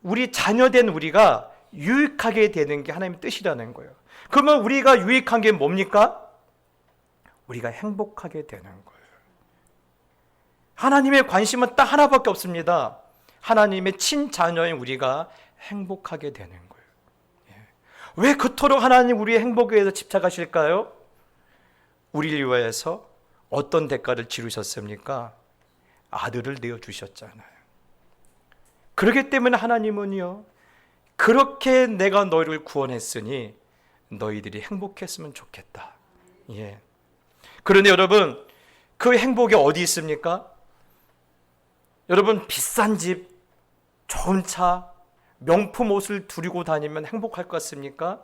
우리 자녀된 우리가 유익하게 되는 게 하나님의 뜻이라는 거예요. 그러면 우리가 유익한 게 뭡니까? 우리가 행복하게 되는 거예요. 하나님의 관심은 딱 하나밖에 없습니다. 하나님의 친자녀인 우리가 행복하게 되는 거예요. 왜 그토록 하나님 우리의 행복에 대해서 집착하실까요? 우리를 위하여서 어떤 대가를 치르셨습니까? 아들을 내어주셨잖아요. 그렇기 때문에 하나님은요, 그렇게 내가 너희를 구원했으니 너희들이 행복했으면 좋겠다. 그런데 여러분, 그 행복이 어디 있습니까? 여러분, 비싼 집, 좋은 차, 명품 옷을 두르고 다니면 행복할 것 같습니까?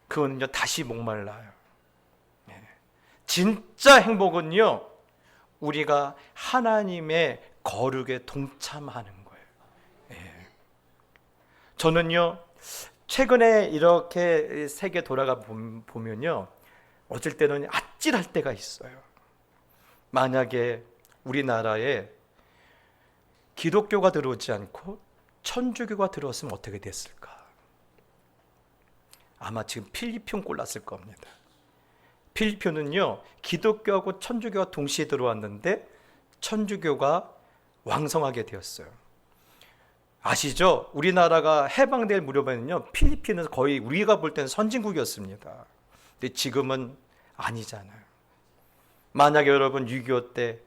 그거는요, 다시 목말라요. 진짜 행복은요, 우리가 하나님의 거룩에 동참하는 거예요. 저는요, 최근에 이렇게 세계 돌아가 보면요, 어쩔 때는 아찔할 때가 있어요. 만약에 우리나라에 기독교가 들어오지 않고 천주교가 들어왔으면 어떻게 됐을까? 아마 지금 필리핀 꼴났을 겁니다. 필리핀은요, 기독교하고 천주교가 동시에 들어왔는데 천주교가 왕성하게 되었어요. 아시죠? 우리나라가 해방될 무렵에는요, 필리핀은 거의 우리가 볼 때는 선진국이었습니다. 근데 지금은 아니잖아요. 만약에 여러분 6.25 때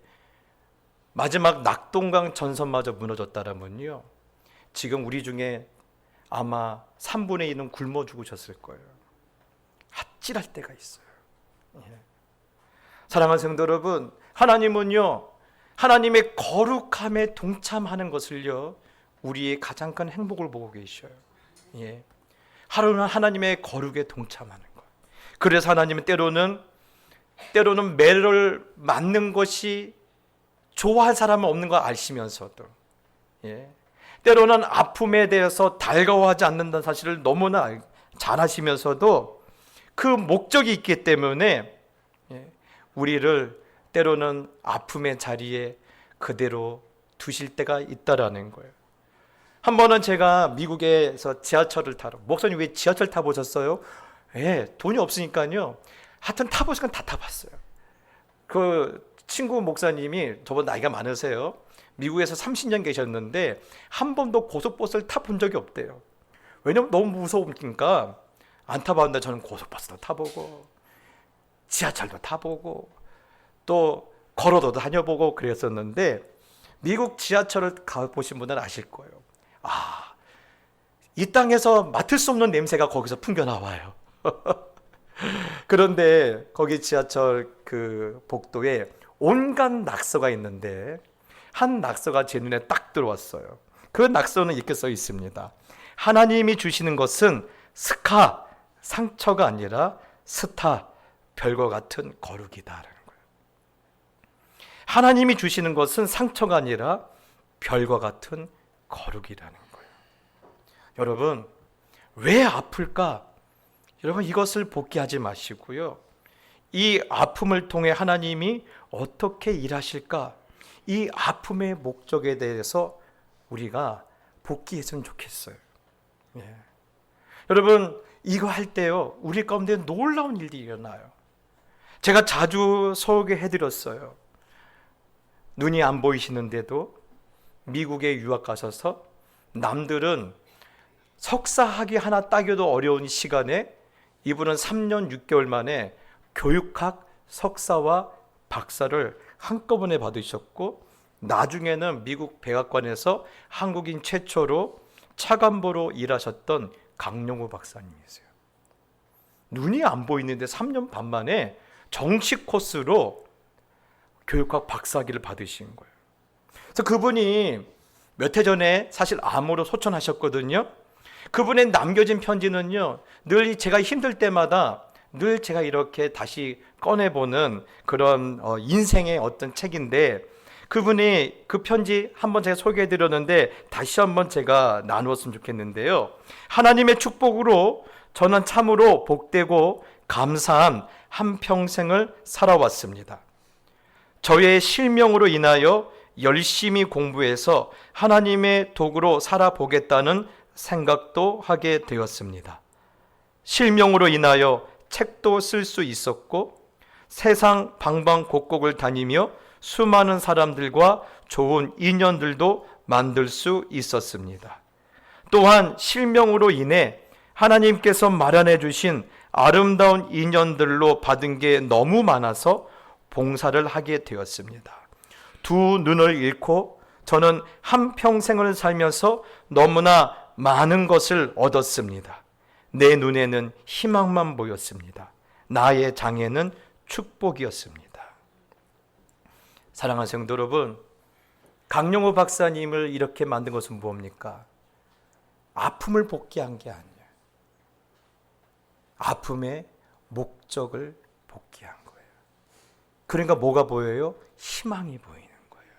마지막 낙동강 전선마저 무너졌다면요, 지금 우리 중에 아마 3분의 1은 굶어 죽으셨을 거예요. 아찔할 때가 있어요. 사랑하는 성도 여러분, 하나님은요, 하나님의 거룩함에 동참하는 것을요, 우리의 가장 큰 행복을 보고 계셔요. 하루는 하나님의 거룩에 동참하는 것. 그래서 하나님은 때로는 매를 맞는 것이 좋아할 사람은 없는 거 아시면서도, 때로는 아픔에 대해서 달가워하지 않는다는 사실을 너무나 잘 아시면서도 그 목적이 있기 때문에 우리를 때로는 아픔의 자리에 그대로 두실 때가 있다라는 거예요. 한 번은 제가 미국에서 지하철을 타러, 목사님 왜 지하철 타보셨어요? 돈이 없으니까요. 하여튼 타보시면 다 타봤어요. 그 친구 목사님이 저보다 나이가 많으세요. 미국에서 30년 계셨는데 한 번도 고속버스를 타본 적이 없대요. 왜냐면 너무 무서우니까 안 타봤는데 저는 고속버스도 타보고 지하철도 타보고 또 걸어도 다녀보고 그랬었는데, 미국 지하철을 가보신 분은 아실 거예요. 이 땅에서 맡을 수 없는 냄새가 거기서 풍겨나와요. 그런데 거기 지하철 그 복도에 온갖 낙서가 있는데 한 낙서가 제 눈에 딱 들어왔어요. 그 낙서는 이렇게 써 있습니다. 하나님이 주시는 것은 스카, 상처가 아니라 스타, 별과 같은 거룩이다라는 거예요. 하나님이 주시는 것은 상처가 아니라 별과 같은 거룩이라는 거예요. 여러분, 왜 아플까? 여러분, 이것을 복귀하지 마시고요, 이 아픔을 통해 하나님이 어떻게 일하실까? 이 아픔의 목적에 대해서 우리가 복귀했으면 좋겠어요. 여러분, 이거 할 때요, 우리 가운데 놀라운 일들이 일어나요. 제가 자주 소개해드렸어요. 눈이 안 보이시는데도 미국에 유학 가셔서 남들은 석사학위 하나 따기도 어려운 시간에 이분은 3년 6개월 만에 교육학 석사와 박사를 한꺼번에 받으셨고, 나중에는 미국 백악관에서 한국인 최초로 차관보로 일하셨던 강용우 박사님이세요. 눈이 안 보이는데 3년 반 만에 정식 코스로 교육학 박사학위를 받으신 거예요. 그래서 그분이 몇 해 전에 사실 암으로 소천하셨거든요. 그분의 남겨진 편지는요, 늘 제가 힘들 때마다 늘 제가 이렇게 다시 꺼내보는 그런 인생의 어떤 책인데, 그분이 그 편지 한번 제가 소개해드렸는데 다시 한번 제가 나누었으면 좋겠는데요. 하나님의 축복으로 저는 참으로 복되고 감사한 한평생을 살아왔습니다. 저의 실명으로 인하여 열심히 공부해서 하나님의 도구로 살아보겠다는 생각도 하게 되었습니다. 실명으로 인하여 책도 쓸 수 있었고, 세상 방방곡곡을 다니며 수많은 사람들과 좋은 인연들도 만들 수 있었습니다. 또한 실명으로 인해 하나님께서 마련해 주신 아름다운 인연들로 받은 게 너무 많아서 봉사를 하게 되었습니다. 두 눈을 잃고 저는 한평생을 살면서 너무나 많은 것을 얻었습니다. 내 눈에는 희망만 보였습니다. 나의 장애는 축복이었습니다. 사랑하는 성도 여러분, 강용호 박사님을 이렇게 만든 것은 뭡니까? 아픔을 복귀한 게 아니에요. 아픔의 목적을 복귀한 거예요. 그러니까 뭐가 보여요? 희망이 보이는 거예요.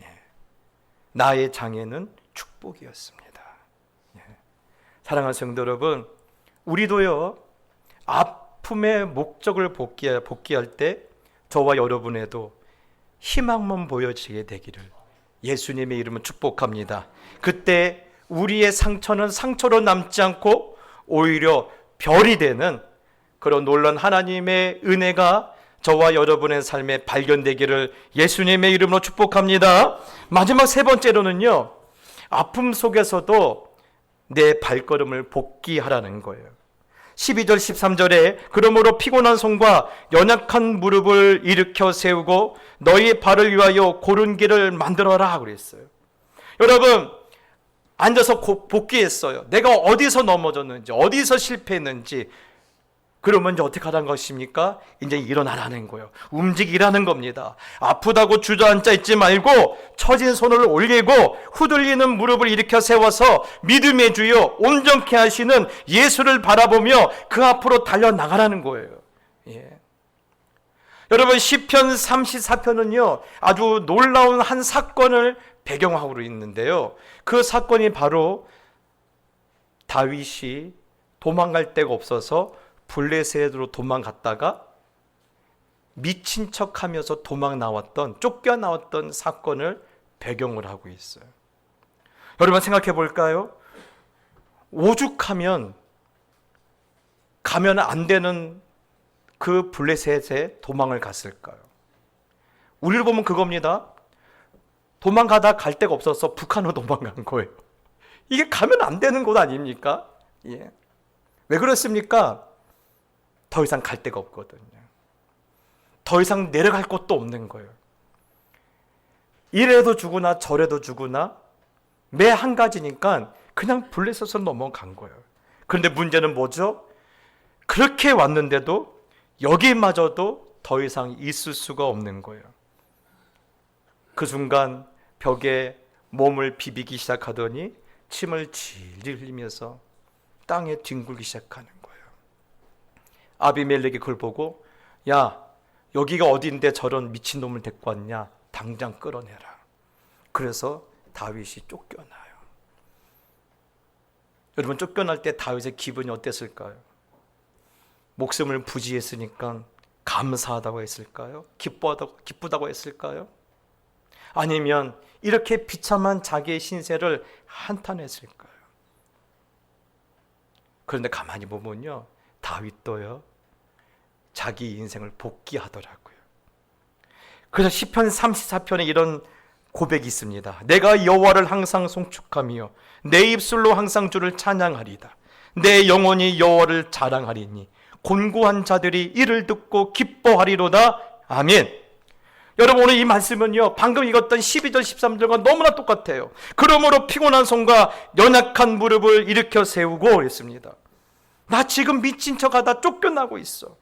예. 나의 장애는 축복이었습니다. 예. 사랑하는 성도 여러분, 우리도요, 아픔의 목적을 복귀할 때 저와 여러분에도 희망만 보여지게 되기를 예수님의 이름으로 축복합니다. 그때 우리의 상처는 상처로 남지 않고 오히려 별이 되는 그런 놀라운 하나님의 은혜가 저와 여러분의 삶에 발견되기를 예수님의 이름으로 축복합니다. 마지막 세 번째로는요, 아픔 속에서도 내 발걸음을 복귀하라는 거예요. 12절 13절에 그러므로 피곤한 손과 연약한 무릎을 일으켜 세우고 너희 발을 위하여 고른 길을 만들어라 그랬어요. 여러분, 앉아서 복귀했어요. 내가 어디서 넘어졌는지, 어디서 실패했는지. 그러면 이제 어떻게 하라는 것입니까? 이제 일어나라는 거예요. 움직이라는 겁니다. 아프다고 주저앉아 있지 말고 처진 손을 올리고 후들리는 무릎을 일으켜 세워서 믿음의 주여 온전케 하시는 예수를 바라보며 그 앞으로 달려나가라는 거예요. 예. 여러분, 시편 34편은요 아주 놀라운 한 사건을 배경하고 있는데요, 그 사건이 바로 다윗이 도망갈 데가 없어서 블레셋으로 도망갔다가 미친 척하면서 쫓겨나왔던 사건을 배경으로 하고 있어요. 여러분 생각해 볼까요? 오죽하면 가면 안 되는 그 블레셋에 도망을 갔을까요? 우리를 보면 그겁니다. 도망가다 갈 데가 없어서 북한으로 도망간 거예요. 이게 가면 안 되는 곳 아닙니까? 예. 왜 그렇습니까? 더 이상 갈 데가 없거든요. 더 이상 내려갈 곳도 없는 거예요. 이래도 죽으나 저래도 죽으나 매 한 가지니까 그냥 블레셋으로 넘어간 거예요. 그런데 문제는 뭐죠? 그렇게 왔는데도 여기마저도 더 이상 있을 수가 없는 거예요. 그 순간 벽에 몸을 비비기 시작하더니 침을 질질 흘리면서 땅에 뒹굴기 시작하는 거예요. 아비멜렉이 그걸 보고, 야, 여기가 어딘데 저런 미친놈을 데리고 왔냐, 당장 끌어내라. 그래서 다윗이 쫓겨나요. 여러분, 쫓겨날 때 다윗의 기분이 어땠을까요? 목숨을 부지했으니까 감사하다고 했을까요? 기쁘다고 했을까요? 아니면 이렇게 비참한 자기의 신세를 한탄했을까요? 그런데 가만히 보면요, 다윗도요 자기 인생을 복귀하더라고요. 그래서 시편 34편에 이런 고백이 있습니다. 내가 여호와를 항상 송축하며 내 입술로 항상 주를 찬양하리다. 내 영혼이 여호와를 자랑하리니 곤고한 자들이 이를 듣고 기뻐하리로다. 아멘. 여러분, 오늘 이 말씀은요, 방금 읽었던 12절 13절과 너무나 똑같아요. 그러므로 피곤한 손과 연약한 무릎을 일으켜 세우고 그랬습니다. 나 지금 미친 척하다 쫓겨나고 있어.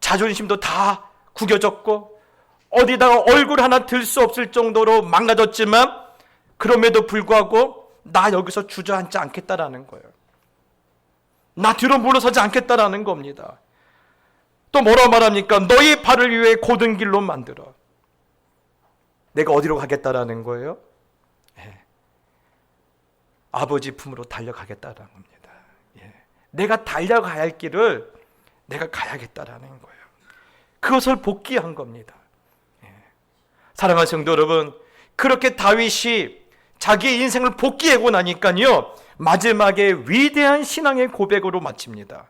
자존심도 다 구겨졌고 어디다가 얼굴 하나 들 수 없을 정도로 망가졌지만 그럼에도 불구하고 나 여기서 주저앉지 않겠다라는 거예요. 나 뒤로 물러서지 않겠다라는 겁니다. 또 뭐라 말합니까? 너희 발을 위해 고든 길로 만들어. 내가 어디로 가겠다라는 거예요? 예. 아버지 품으로 달려가겠다라는 겁니다. 예. 내가 달려가야 할 길을 내가 가야겠다라는 거예요. 그것을 복귀한 겁니다. 예. 사랑하는 성도 여러분, 그렇게 다윗이 자기의 인생을 복귀하고 나니까요, 마지막에 위대한 신앙의 고백으로 마칩니다.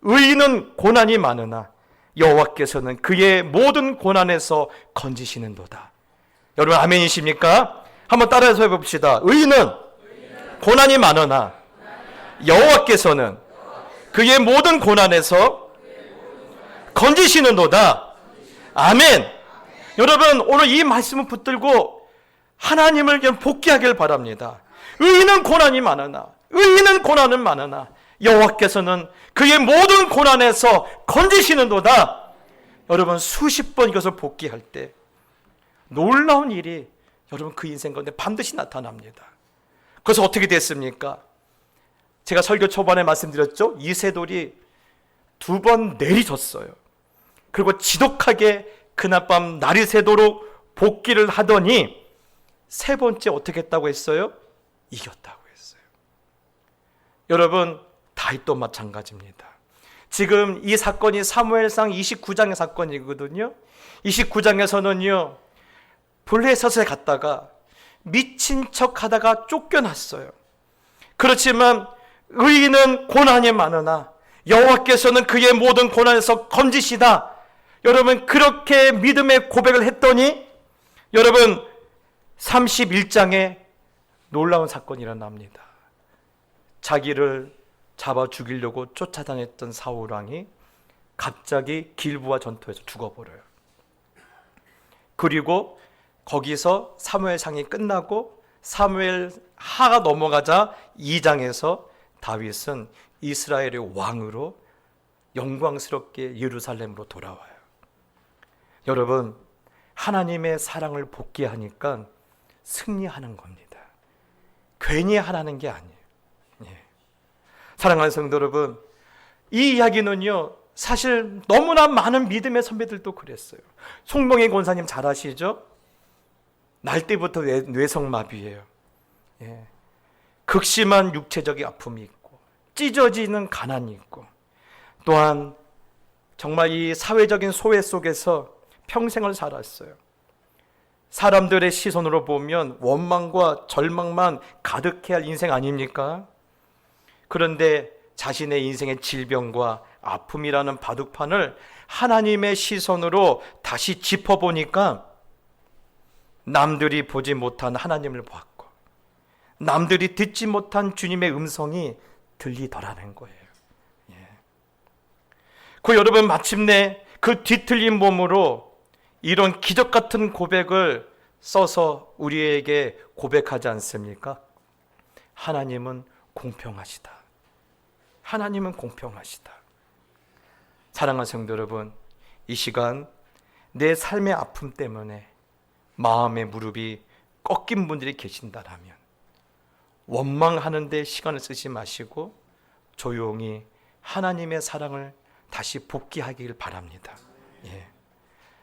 의인은 고난이 많으나 여호와께서는 그의 모든 고난에서 건지시는도다. 여러분, 아멘이십니까? 한번 따라서 해봅시다. 의인은 고난이 많으나 여호와께서는 그의 모든 고난에서 건지시는도다. 아멘. 여러분, 오늘 이 말씀을 붙들고 하나님을 복귀하길 바랍니다. 의인은 고난이 많으나, 의인은 고난은 많으나 여호와께서는 그의 모든 고난에서 건지시는도다. 여러분, 수십 번 이것을 복귀할 때 놀라운 일이 여러분 그 인생 가운데 반드시 나타납니다. 그래서 어떻게 됐습니까? 제가 설교 초반에 말씀드렸죠. 이세돌이 2번 내리졌어요. 그리고 지독하게 그날 밤 날이 새도록 복귀를 하더니 3번째 어떻게 했다고 했어요? 이겼다고 했어요. 여러분, 다윗도 마찬가지입니다. 지금 이 사건이 사무엘상 29장의 사건이거든요. 29장에서는요, 블레셋에 갔다가 미친 척 하다가 쫓겨났어요. 그렇지만 의인은 고난이 많으나 여호와께서는 그의 모든 고난에서 건지시다. 여러분, 그렇게 믿음의 고백을 했더니 여러분 31장에 놀라운 사건이 일어납니다. 자기를 잡아 죽이려고 쫓아다녔던 사울 왕이 갑자기 길보아 전투에서 죽어버려요. 그리고 거기서 사무엘상이 끝나고 사무엘 하가 넘어가자 2장에서 다윗은 이스라엘의 왕으로 영광스럽게 예루살렘으로 돌아와요. 여러분, 하나님의 사랑을 복귀하니까 승리하는 겁니다. 괜히 하라는 게 아니에요. 예. 사랑하는 성도 여러분, 이 이야기는요, 사실 너무나 많은 믿음의 선배들도 그랬어요. 송명희 권사님 잘 아시죠? 날 때부터 뇌성마비예요. 예. 극심한 육체적인 아픔이 있고 찢어지는 가난이 있고 또한 정말 이 사회적인 소외 속에서 평생을 살았어요. 사람들의 시선으로 보면 원망과 절망만 가득해야 할 인생 아닙니까? 그런데 자신의 인생의 질병과 아픔이라는 바둑판을 하나님의 시선으로 다시 짚어보니까 남들이 보지 못한 하나님을 봤고 남들이 듣지 못한 주님의 음성이 들리더라는 거예요. 예. 그 여러분, 마침내 그 뒤틀린 몸으로 이런 기적 같은 고백을 써서 우리에게 고백하지 않습니까? 하나님은 공평하시다. 하나님은 공평하시다. 사랑하는 성도 여러분, 이 시간 내 삶의 아픔 때문에 마음의 무릎이 꺾인 분들이 계신다라면 원망하는 데 시간을 쓰지 마시고 조용히 하나님의 사랑을 다시 복귀하길 바랍니다. 예.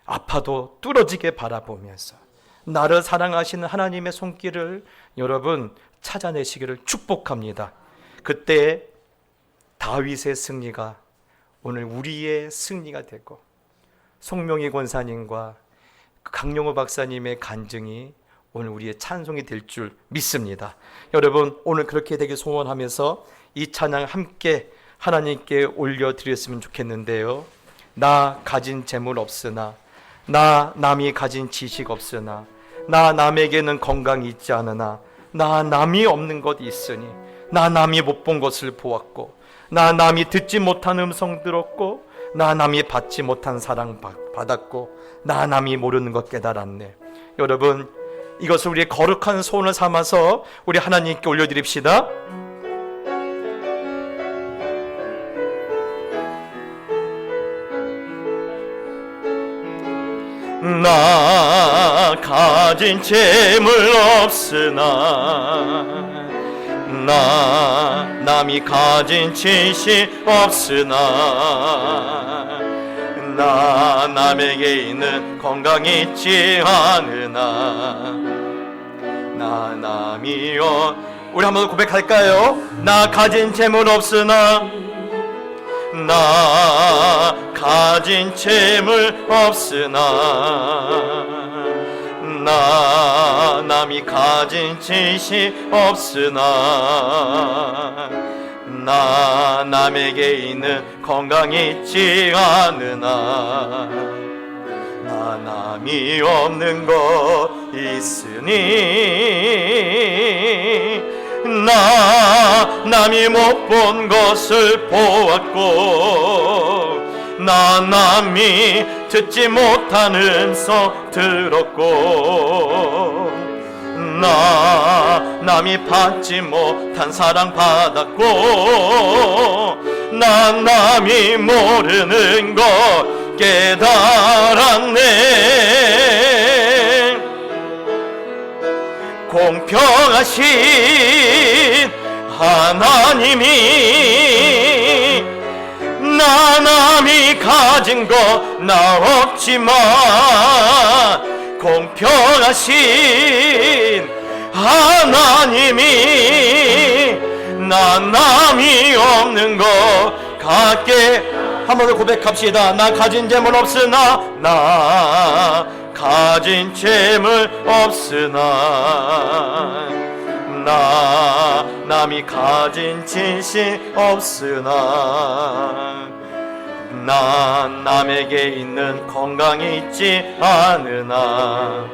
아파도 뚫어지게 바라보면서 나를 사랑하시는 하나님의 손길을 여러분 찾아내시기를 축복합니다. 그때 다윗의 승리가 오늘 우리의 승리가 되고 송명희 권사님과 강용호 박사님의 간증이 오늘 우리의 찬송이 될 줄 믿습니다. 여러분, 오늘 그렇게 되길 소원하면서 이 찬양 함께 하나님께 올려드렸으면 좋겠는데요. 나 가진 재물 없으나, 나 남이 가진 지식 없으나, 나 남에게는 건강이 있지 않으나 나 남이 없는 것이 있으니 나 남이 못 본 것을 보았고 나 남이 듣지 못한 음성 들었고 나 남이 받지 못한 사랑 받았고 나 남이 모르는 것 깨달았네. 여러분, 이것을 우리의 거룩한 소원을 삼아서 우리 하나님께 올려드립시다. 나 가진 재물 없으나 나 남이 가진 지식 없으나 나 남에게 있는 건강이 있지 않으나 나 남이여. 우리 한번 고백할까요? 나 가진 재물 없으나 나 가진 재물 없으나 나 남이 가진 지식 없으나 나 남에게 있는 건강이 있지 않으나 나 남이 없는 것 있으니 나 남이 못 본 것을 보았고 나 남이 듣지 못한 음성 들었고 나 남이 받지 못한 사랑 받았고 나 남이 모르는 것 깨달았네. 공평하신 하나님이 나 남이 가진 거 나 없지만 공평하신 하나님이 나 남이 없는 거 갖게. 한 번 더 고백합시다. 나 가진 재물 없으나 나 가진 재물 없으나 나 남이 가진 지식 없으나 나 남에게 있는 건강이 있지 않으나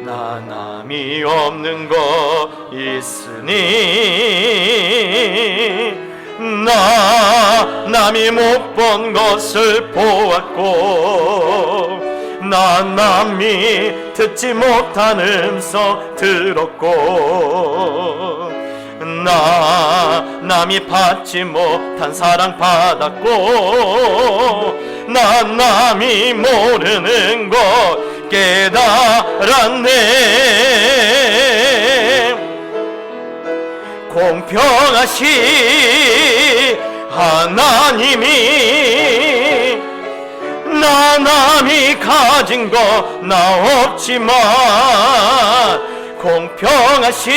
나 남이 없는 거 있으니 나 남이 못 본 것을 보았고 나 남이 듣지 못한 음성 들었고 나 남이 받지 못한 사랑 받았고 나 남이 모르는 것 깨달았네. 공평하신 하나님이 나 남이 가진 거 나 없지만 공평하신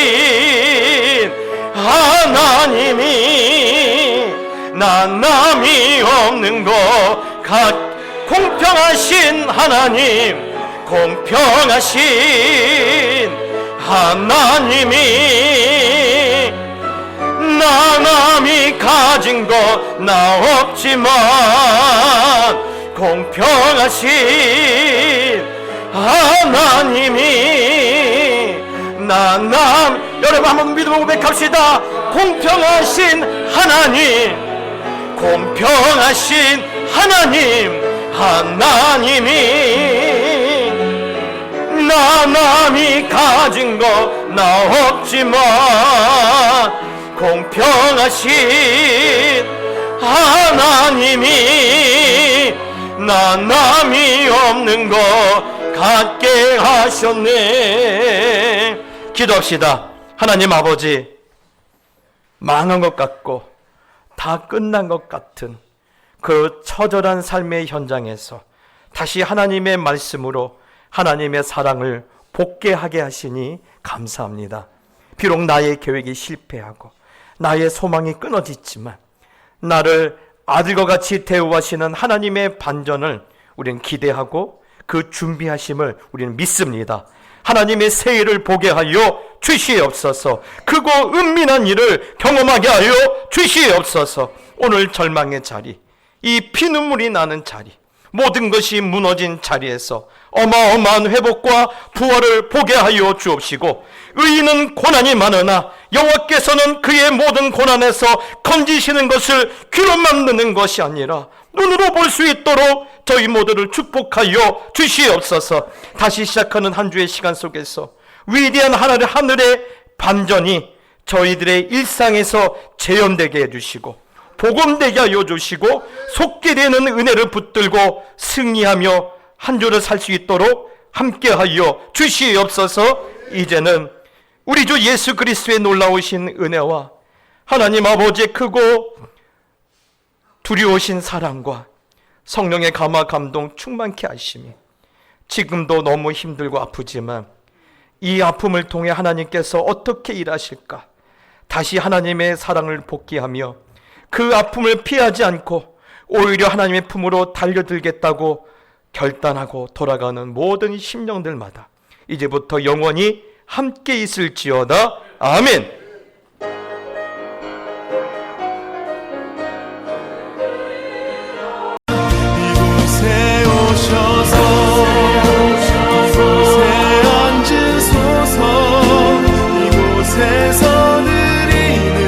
하나님이 나 남이 없는 거 공평하신 하나님, 공평하신 하나님이 나 남이 가진 거 나 없지만 공평하신 하나님이 나 여러분 한번 믿음으로 고백합시다. 공평하신 하나님, 공평하신 하나님이 나 남이 가진 거 나 없지만 공평하신 하나님이 나 남이 없는 거 갖게 하셨네. 기도합시다. 하나님 아버지, 망한 것 같고 다 끝난 것 같은 그 처절한 삶의 현장에서 다시 하나님의 말씀으로 하나님의 사랑을 복게하게 하시니 감사합니다. 비록 나의 계획이 실패하고 나의 소망이 끊어졌지만 나를 아들과 같이 대우하시는 하나님의 반전을 우리는 기대하고 그 준비하심을 우리는 믿습니다. 하나님의 새 일을 보게 하여 주시옵소서. 크고 은밀한 일을 경험하게 하여 주시옵소서. 오늘 절망의 자리, 이 피눈물이 나는 자리, 모든 것이 무너진 자리에서 어마어마한 회복과 부활을 보게 하여 주옵시고, 의인은 고난이 많으나 여호와께서는 그의 모든 고난에서 건지시는 것을 귀로만 듣는 것이 아니라 눈으로 볼 수 있도록 저희 모두를 축복하여 주시옵소서. 다시 시작하는 한 주의 시간 속에서 위대한 하늘의 반전이 저희들의 일상에서 재현되게 해주시고, 복음되게 하여 주시고, 속게 되는 은혜를 붙들고 승리하며 한 주를 살 수 있도록 함께하여 주시옵소서. 이제는 우리 주 예수 그리스도의 놀라우신 은혜와 하나님 아버지의 크고 두려우신 사랑과 성령의 감화 감동 충만케 하심이, 지금도 너무 힘들고 아프지만 이 아픔을 통해 하나님께서 어떻게 일하실까, 다시 하나님의 사랑을 복귀하며 그 아픔을 피하지 않고 오히려 하나님의 품으로 달려들겠다고 결단하고 돌아가는 모든 심령들마다 이제부터 영원히 함께 있을지어다. 아멘. 이곳에 오셔서 이곳에 앉으소서. 이곳에서 드리는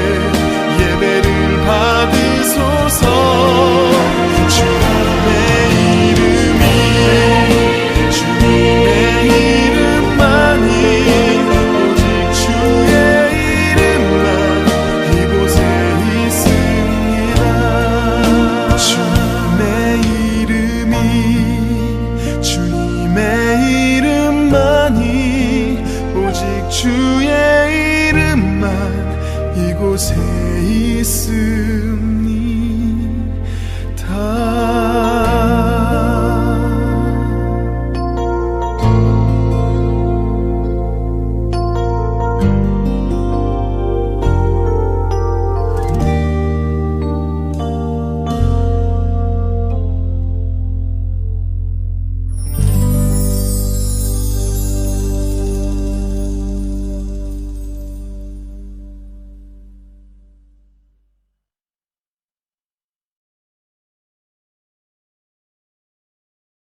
예배를 받으소서. 주님의 이름만이, 오직 주의 이름만 이곳에 있습니다. 주님의 이름만이, 오직 주의 이름만 이곳에 있습니다.